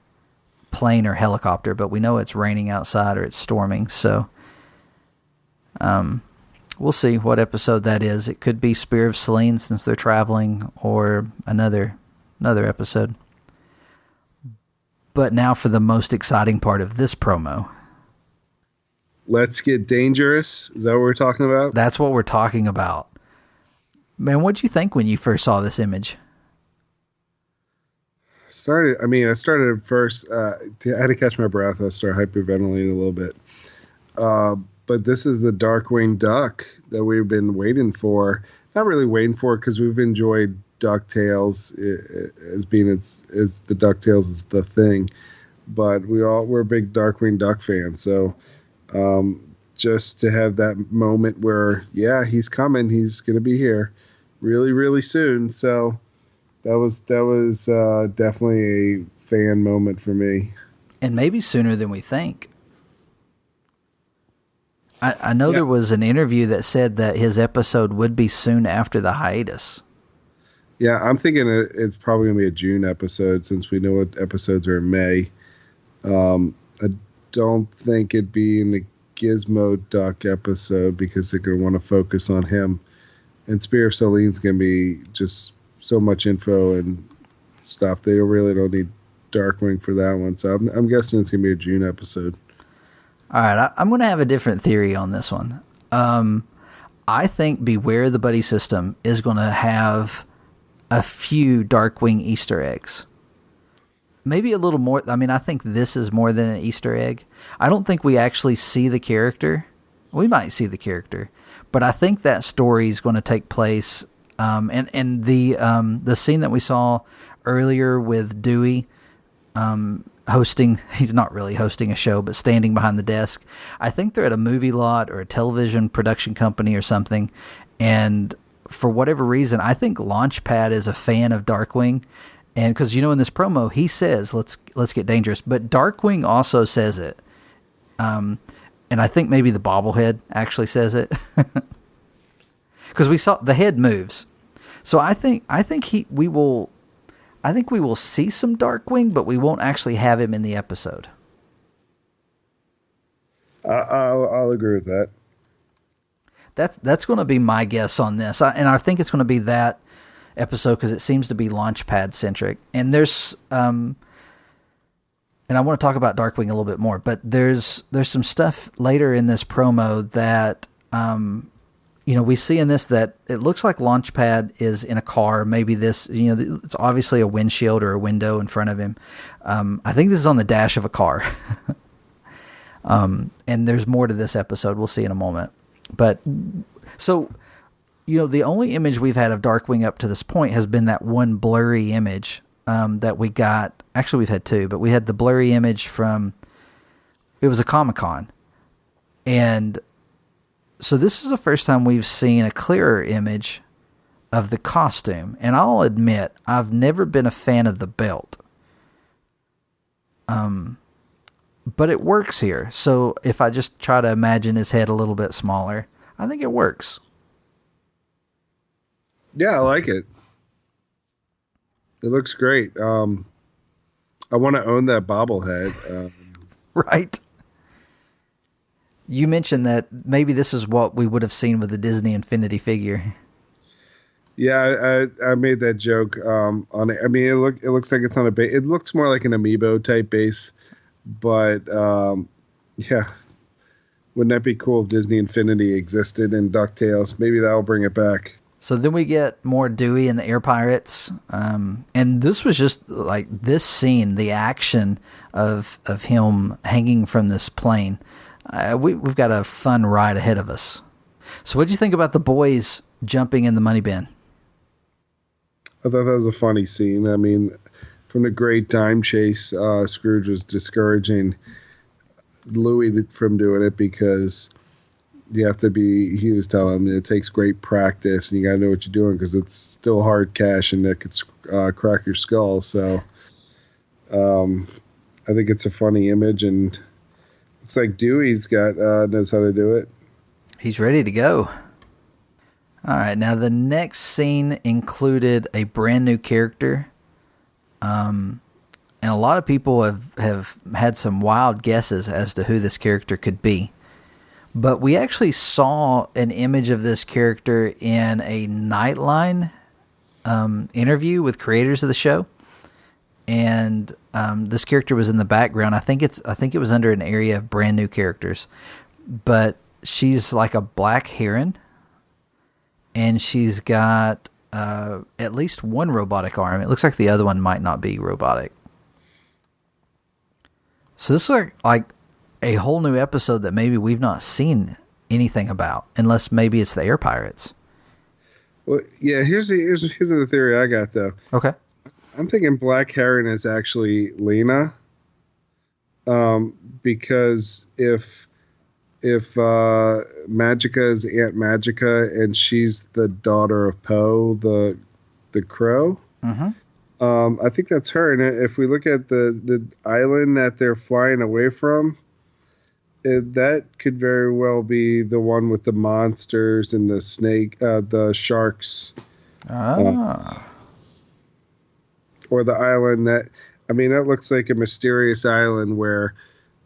plane or helicopter, but we know it's raining outside or it's storming, so we'll see what episode that is. It could be Spear of Selene since they're traveling, or another episode. But now for the most exciting part of this promo. Let's Get Dangerous. Is that what we're talking about? That's what we're talking about. Man, what'd you think when you first saw this image? I started at first. I had to catch my breath. I started hyperventilating a little bit. But this is the Darkwing Duck that we've been waiting for. Not really waiting for, because we've enjoyed DuckTales as being as the DuckTales is the thing. But we're big Darkwing Duck fans. So just to have that moment where, yeah, he's coming. He's going to be here really, really soon. So that was definitely a fan moment for me. And maybe sooner than we think. I know there was an interview that said that his episode would be soon after the hiatus. Yeah, I'm thinking it's probably going to be a June episode, since we know what episodes are in May. I don't think it'd be in the Gizmo Duck episode, because they're going to want to focus on him. And Spear of Selene's going to be just so much info and stuff. They really don't need Darkwing for that one. So I'm guessing it's going to be a June episode. All right, I'm going to have a different theory on this one. I think Beware the Buddy System is going to have a few Darkwing Easter eggs. Maybe a little more. I mean, I think this is more than an Easter egg. I don't think we actually see the character. We might see the character, but I think that story is going to take place. And the scene that we saw earlier with Dewey hosting, he's not really hosting a show, but standing behind the desk. I think they're at a movie lot or a television production company or something. And for whatever reason, I think Launchpad is a fan of Darkwing. And because, in this promo, he says, let's get dangerous. But Darkwing also says it. And I think maybe the bobblehead actually says it. Because we saw the head moves. So I think we will see some Darkwing, but we won't actually have him in the episode. I'll agree with that. That's going to be my guess on this, and I think it's going to be that episode because it seems to be Launchpad centric. And there's and I want to talk about Darkwing a little bit more, but there's some stuff later in this promo that we see in this that it looks like Launchpad is in a car. Maybe this, it's obviously a windshield or a window in front of him. I think this is on the dash of a car. And there's more to this episode. We'll see in a moment. But so, the only image we've had of Darkwing up to this point has been that one blurry image that we got. Actually, we've had two, but we had the blurry image from, it was a Comic-Con. And so this is the first time we've seen a clearer image of the costume. And I'll admit, I've never been a fan of the belt. But it works here. So if I just try to imagine his head a little bit smaller, I think it works. Yeah, I like it. It looks great. I want to own that bobblehead. Right. You mentioned that maybe this is what we would have seen with the Disney Infinity figure. Yeah, I made that joke on it. I mean, it looks like it's on a base. It looks more like an amiibo type base, but yeah, wouldn't that be cool if Disney Infinity existed in DuckTales? Maybe that'll bring it back. So then we get more Dewey and the Air Pirates, and this was just like this scene, the action of him hanging from this plane. We've got a fun ride ahead of us. So what did you think about the boys jumping in the money bin? I thought that was a funny scene. I mean, from the great time chase, Scrooge was discouraging Louis from doing it because he was telling him it takes great practice and you got to know what you're doing because it's still hard cash and that could crack your skull. So I think it's a funny image, and looks like Dewey's knows how to do it. He's ready to go. All right, now the next scene included a brand new character. And a lot of people have had some wild guesses as to who this character could be. But we actually saw an image of this character in a Nightline interview with creators of the show. And this character was in the background. I think it was under an area of brand new characters. but she's like a black heron, and she's got at least one robotic arm. It looks like the other one might not be robotic. So this is like a whole new episode that maybe we've not seen anything about, unless maybe it's the air pirates. Well, yeah. Here's the theory I got though. Okay. I'm thinking Black Heron is actually Lena, because if Magica is Aunt Magica and she's the daughter of Poe, the crow. I think that's her. And if we look at the island that they're flying away from, that could very well be the one with the monsters and the snake, the sharks. Or the island that looks like a mysterious island where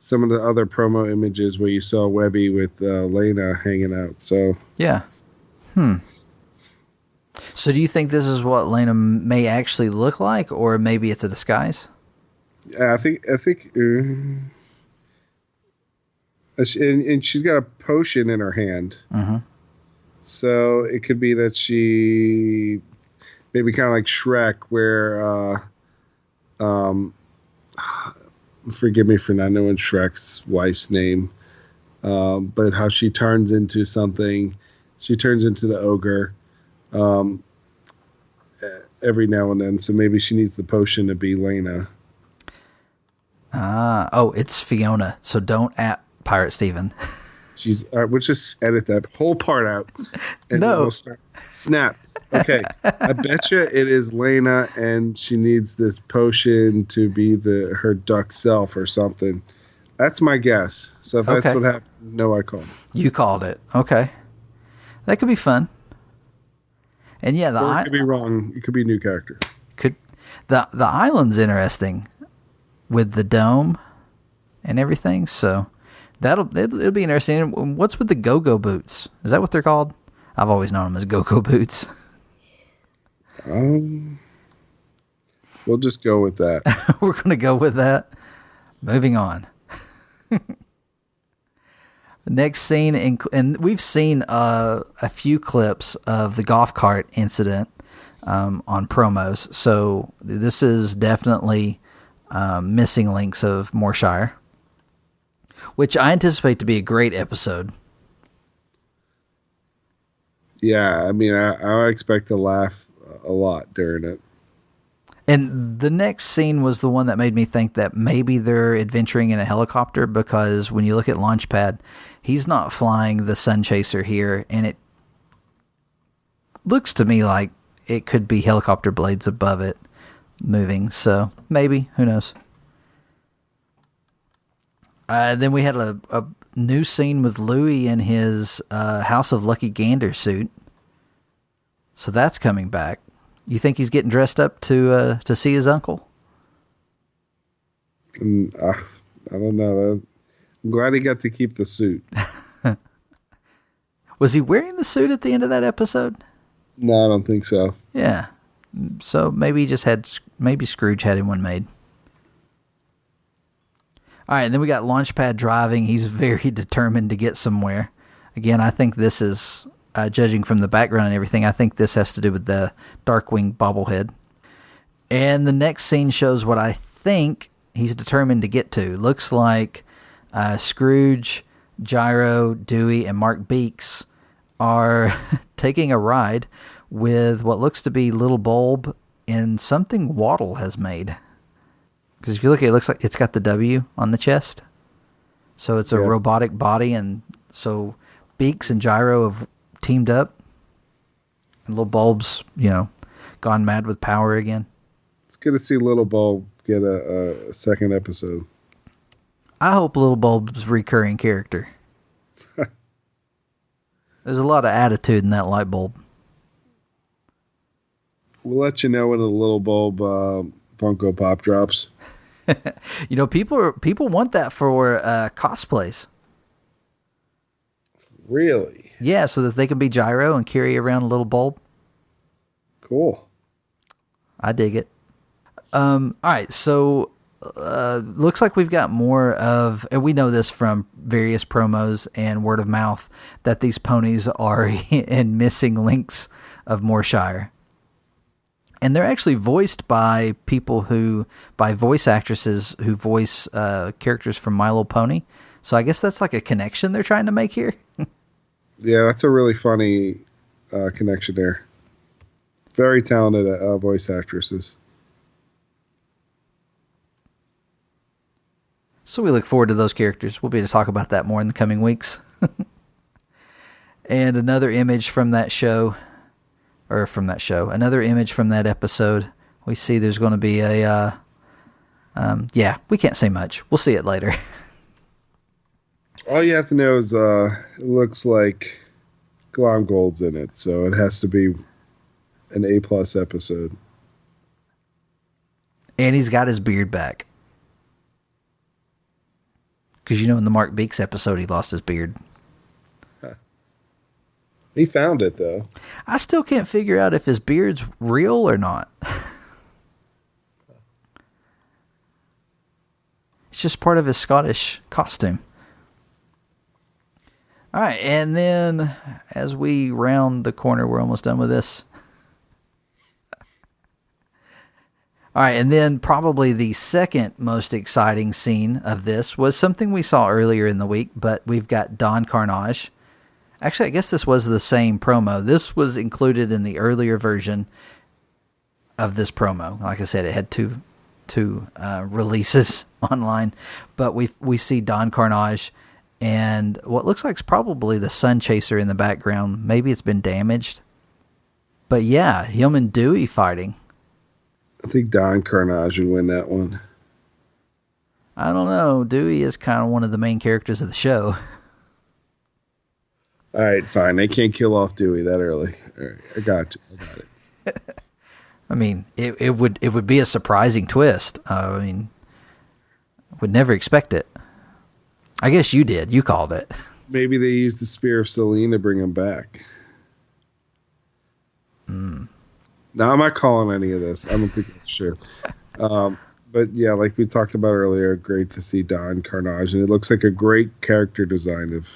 some of the other promo images where you saw Webby with Lena hanging out. So yeah. So do you think this is what Lena may actually look like, or maybe it's a disguise? I think, and she's got a potion in her hand. So it could be that she maybe kind of like Shrek, where forgive me for not knowing Shrek's wife's name, but how she turns into something. She turns into the ogre every now and then. So maybe she needs the potion to be Lena. It's Fiona. So don't at Pirate Steven. She's we'll just edit that whole part out. And no. We'll snap. Okay. I bet you it is Lena, and she needs this potion to be her duck self or something. That's my guess. So if that's what happened, no, I called it. You called it. Okay. That could be fun. And yeah, or it could be wrong. It could be a new character. The island's interesting with the dome and everything. So it'll be interesting. What's with the go-go boots? Is that what they're called? I've always known them as go-go boots. We'll just go with that. We're going to go with that. Moving on. Next scene, and we've seen a few clips of the golf cart incident on promos. So this is definitely missing links of Morshire, which I anticipate to be a great episode. Yeah, I expect to laugh a lot during it. And the next scene was the one that made me think that maybe they're adventuring in a helicopter, because when you look at Launchpad, he's not flying the Sun Chaser here, and it looks to me like it could be helicopter blades above it moving. So maybe, who knows? Then we had a new scene with Louie in his House of Lucky Gander suit. So that's coming back. You think he's getting dressed up to see his uncle? I don't know. I'm glad he got to keep the suit. Was he wearing the suit at the end of that episode? No, I don't think so. Yeah. So maybe maybe Scrooge had him one made. All right, and then we got Launchpad driving. He's very determined to get somewhere. Again, I think this is, judging from the background and everything, I think this has to do with the Darkwing bobblehead. And the next scene shows what I think he's determined to get to. Looks like Scrooge, Gyro, Dewey, and Mark Beaks are taking a ride with what looks to be Little Bulb in something Waddle has made. Because if you look at it, looks like it's got the W on the chest. So it's a robotic body, and so Beaks and Gyro have teamed up. And Little Bulb's, gone mad with power again. It's good to see Little Bulb get a second episode. I hope Little Bulb's a recurring character. There's a lot of attitude in that light bulb. We'll let you know when the Little Bulb Funko Pop drops. People want that for cosplays. Really? Yeah, so that they can be Gyro and carry around a little bulb. Cool. I dig it. All right, so looks like we've got more of, and we know this from various promos and word of mouth, that these ponies are in missing links of Moorshire. And they're actually voiced by voice actresses who voice characters from My Little Pony. So I guess that's like a connection they're trying to make here. Yeah, that's a really funny connection there. Very talented voice actresses. So we look forward to those characters. We'll be able to talk about that more in the coming weeks. And another image from that show, another image from that episode, we see there's going to be a, we can't say much. We'll see it later. All you have to know is it looks like Glomgold's in it, so it has to be an A+ episode. And he's got his beard back. Because in the Mark Beeks episode, he lost his beard. He found it, though. I still can't figure out if his beard's real or not. It's just part of his Scottish costume. All right, and then as we round the corner, we're almost done with this. All right, and then probably the second most exciting scene of this was something we saw earlier in the week, but we've got Don Carnage. Actually, I guess this was the same promo. This was included in the earlier version of this promo. Like I said, it had two releases online, but we see Don Carnage and what looks like is probably the Sun Chaser in the background. Maybe it's been damaged, but yeah, him and Dewey fighting. I think Don Carnage would win that one. I don't know. Dewey is kind of one of the main characters of the show. All right, fine. They can't kill off Dewey that early. All right, I got it. I mean, it would be a surprising twist. Would never expect it. I guess you did. You called it. Maybe they used the Spear of Selene to bring him back. Now, I'm not calling any of this. I don't think it's true. But yeah, like we talked about earlier, great to see Don Carnage. And it looks like a great character design of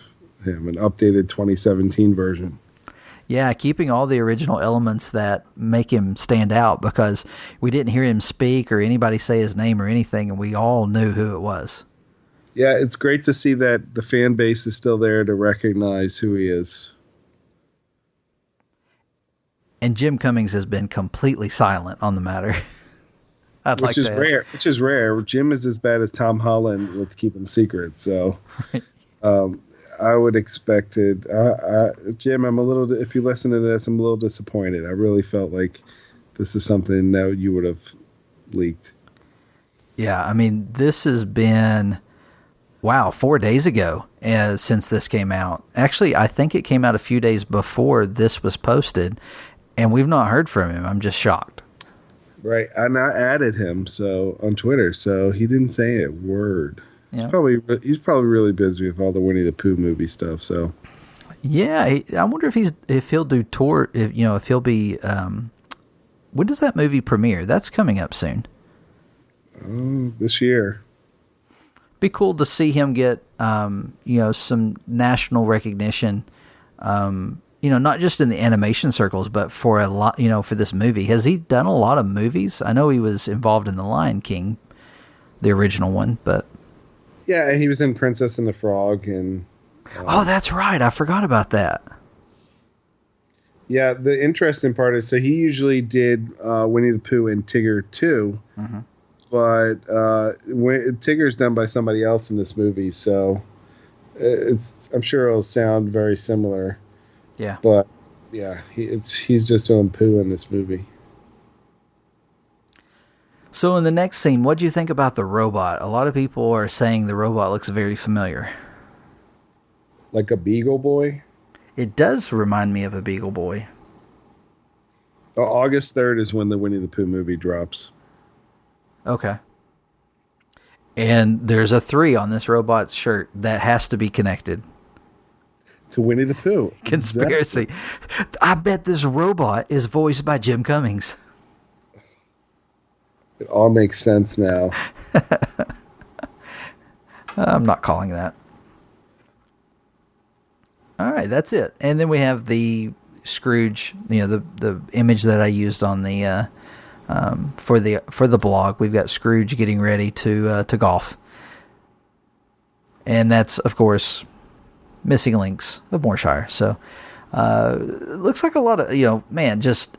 him, an updated 2017 version. Yeah, keeping all the original elements that make him stand out, because we didn't hear him speak or anybody say his name or anything, and we all knew who it was. Yeah, it's great to see that the fan base is still there to recognize who he is. And Jim Cummings has been completely silent on the matter. Which is rare. Jim is as bad as Tom Holland with keeping secrets. So I would expect it. Jim, if you listen to this, I'm a little disappointed. I really felt like this is something that you would have leaked. Yeah, I mean, this has been, 4 days ago since this came out. Actually, I think it came out a few days before this was posted, and we've not heard from him. I'm just shocked. Right. And I added him on Twitter, so he didn't say a word. Yeah. He's probably really busy with all the Winnie the Pooh movie stuff. So, yeah, I wonder if he'll do tour. If he'll be. When does that movie premiere? That's coming up soon. This year. Be cool to see him get some national recognition. Not just in the animation circles, but for a lot. For this movie, has he done a lot of movies? I know he was involved in The Lion King, the original one, but. Yeah, he was in Princess and the Frog. And oh, that's right. I forgot about that. Yeah, the interesting part is, so he usually did Winnie the Pooh and Tigger too, but Tigger's done by somebody else in this movie, so I'm sure it'll sound very similar. Yeah. But yeah, he's just doing Pooh in this movie. So in the next scene, what do you think about the robot? A lot of people are saying the robot looks very familiar. Like a Beagle Boy? It does remind me of a Beagle Boy. August 3rd is when the Winnie the Pooh movie drops. Okay. And there's a 3 on this robot's shirt that has to be connected. To Winnie the Pooh. Conspiracy. Exactly. I bet this robot is voiced by Jim Cummings. It all makes sense now. I'm not calling that. All right, that's it. And then we have the Scrooge, the image that I used on the for the blog. We've got Scrooge getting ready to golf, and that's of course Missing Links of Moorshire. So it looks like a lot of just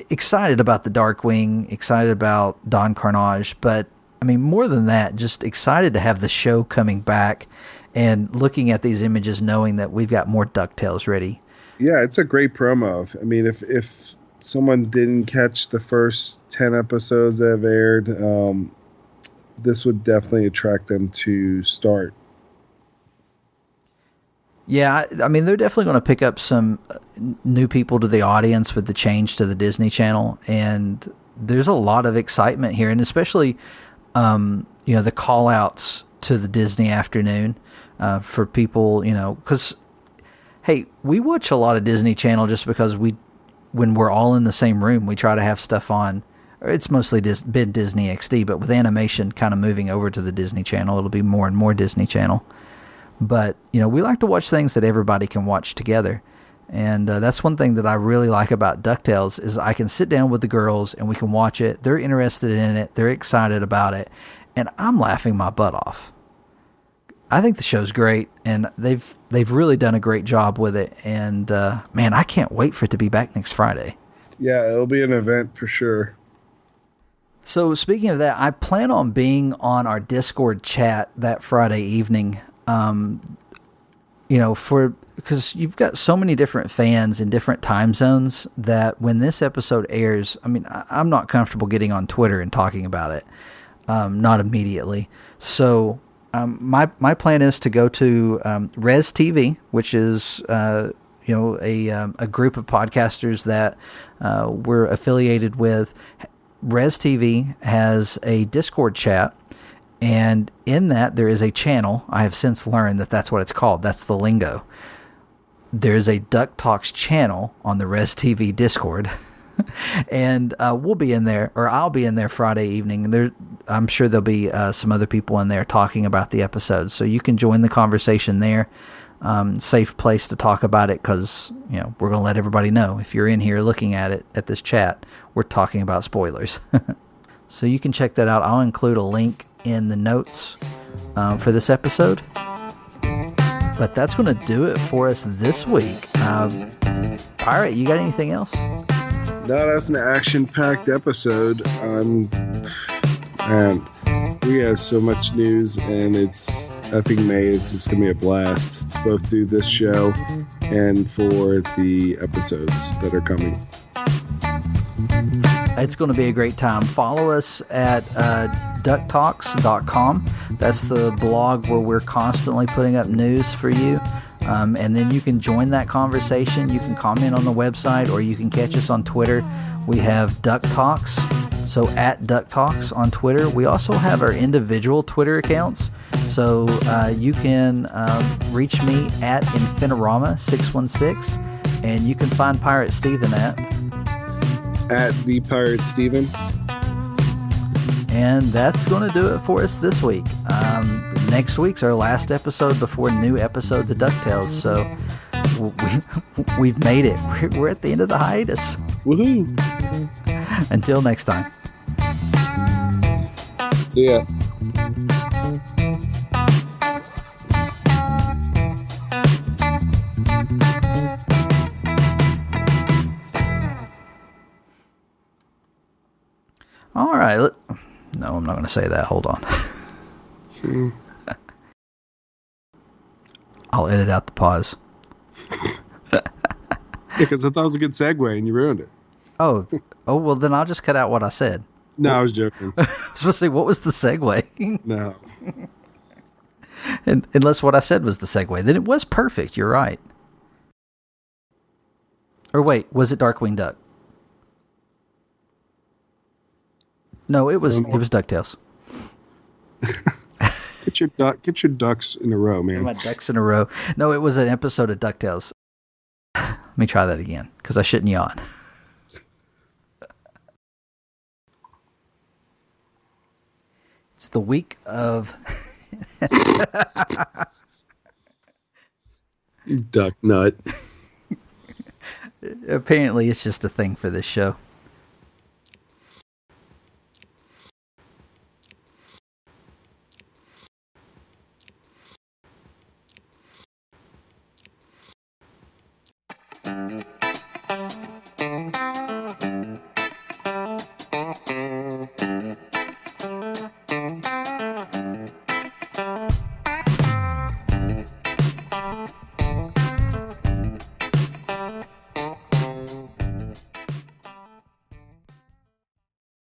excited about the Darkwing, excited about Don Carnage, but I mean more than that, just excited to have the show coming back. And looking at these images, knowing that we've got more DuckTales ready. Yeah, it's a great promo. I mean, if someone didn't catch the first 10 episodes that have aired, this would definitely attract them to start. Yeah, I mean, they're definitely going to pick up some new people to the audience with the change to the Disney Channel. And there's a lot of excitement here. And especially, the call-outs to the Disney afternoon. For people, because, hey, we watch a lot of Disney Channel just because when we're all in the same room, we try to have stuff on. It's mostly been Disney XD, but with animation kind of moving over to the Disney Channel, it'll be more and more Disney Channel. But, we like to watch things that everybody can watch together. And that's one thing that I really like about DuckTales is I can sit down with the girls and we can watch it. They're interested in it. They're excited about it. And I'm laughing my butt off. I think the show's great, and they've really done a great job with it. And man, I can't wait for it to be back next Friday. Yeah, it'll be an event for sure. So speaking of that, I plan on being on our Discord chat that Friday evening. Because you've got so many different fans in different time zones that when this episode airs, I mean, I'm not comfortable getting on Twitter and talking about it, not immediately. So. My plan is to go to Res TV, which is a group of podcasters that we're affiliated with. Res TV has a Discord chat, and in that there is a channel. I have since learned that that's what it's called. That's the lingo. There's a DuckTalks channel on the Res TV Discord. And we'll be in there, or I'll be in there Friday evening. I'm sure there'll be some other people in there talking about the episodes, so you can join the conversation there. Safe place to talk about it because we're going to let everybody know if you're in here looking at it at this chat. We're talking about spoilers, so you can check that out. I'll include a link in the notes for this episode. But that's going to do it for us this week. Pirate, you got anything else? No, that's an action-packed episode. And we have so much news, and I think May is just going to be a blast, both through this show and for the episodes that are coming. It's going to be a great time. Follow us at DuckTalks.com. That's the blog where we're constantly putting up news for you. And then you can join that conversation. You can comment on the website, or you can catch us on Twitter. We have DuckTalks, so at DuckTalks on Twitter. We also have our individual Twitter accounts. So you can reach me at Infinirama616, and you can find Pirate Steven at the Pirate Steven. And that's going to do it for us this week. Next week's our last episode before new episodes of DuckTales, so we've made it. We're at the end of the hiatus. Woohoo! Until next time. See ya. All right. No, I'm not going to say that. Hold on. I'll edit out the pause. Because I thought it was a good segue and you ruined it. Oh, well, then I'll just cut out what I said. No, I was joking. I was supposed to say, what was the segue? No. And unless what I said was the segue, then it was perfect. You're right. Or wait, was it Darkwing Duck? No, it was DuckTales. Get your ducks in a row, man. My ducks in a row. No, it was an episode of DuckTales. Let me try that again, because I shouldn't yawn. It's the week of. You duck nut. Apparently, it's just a thing for this show.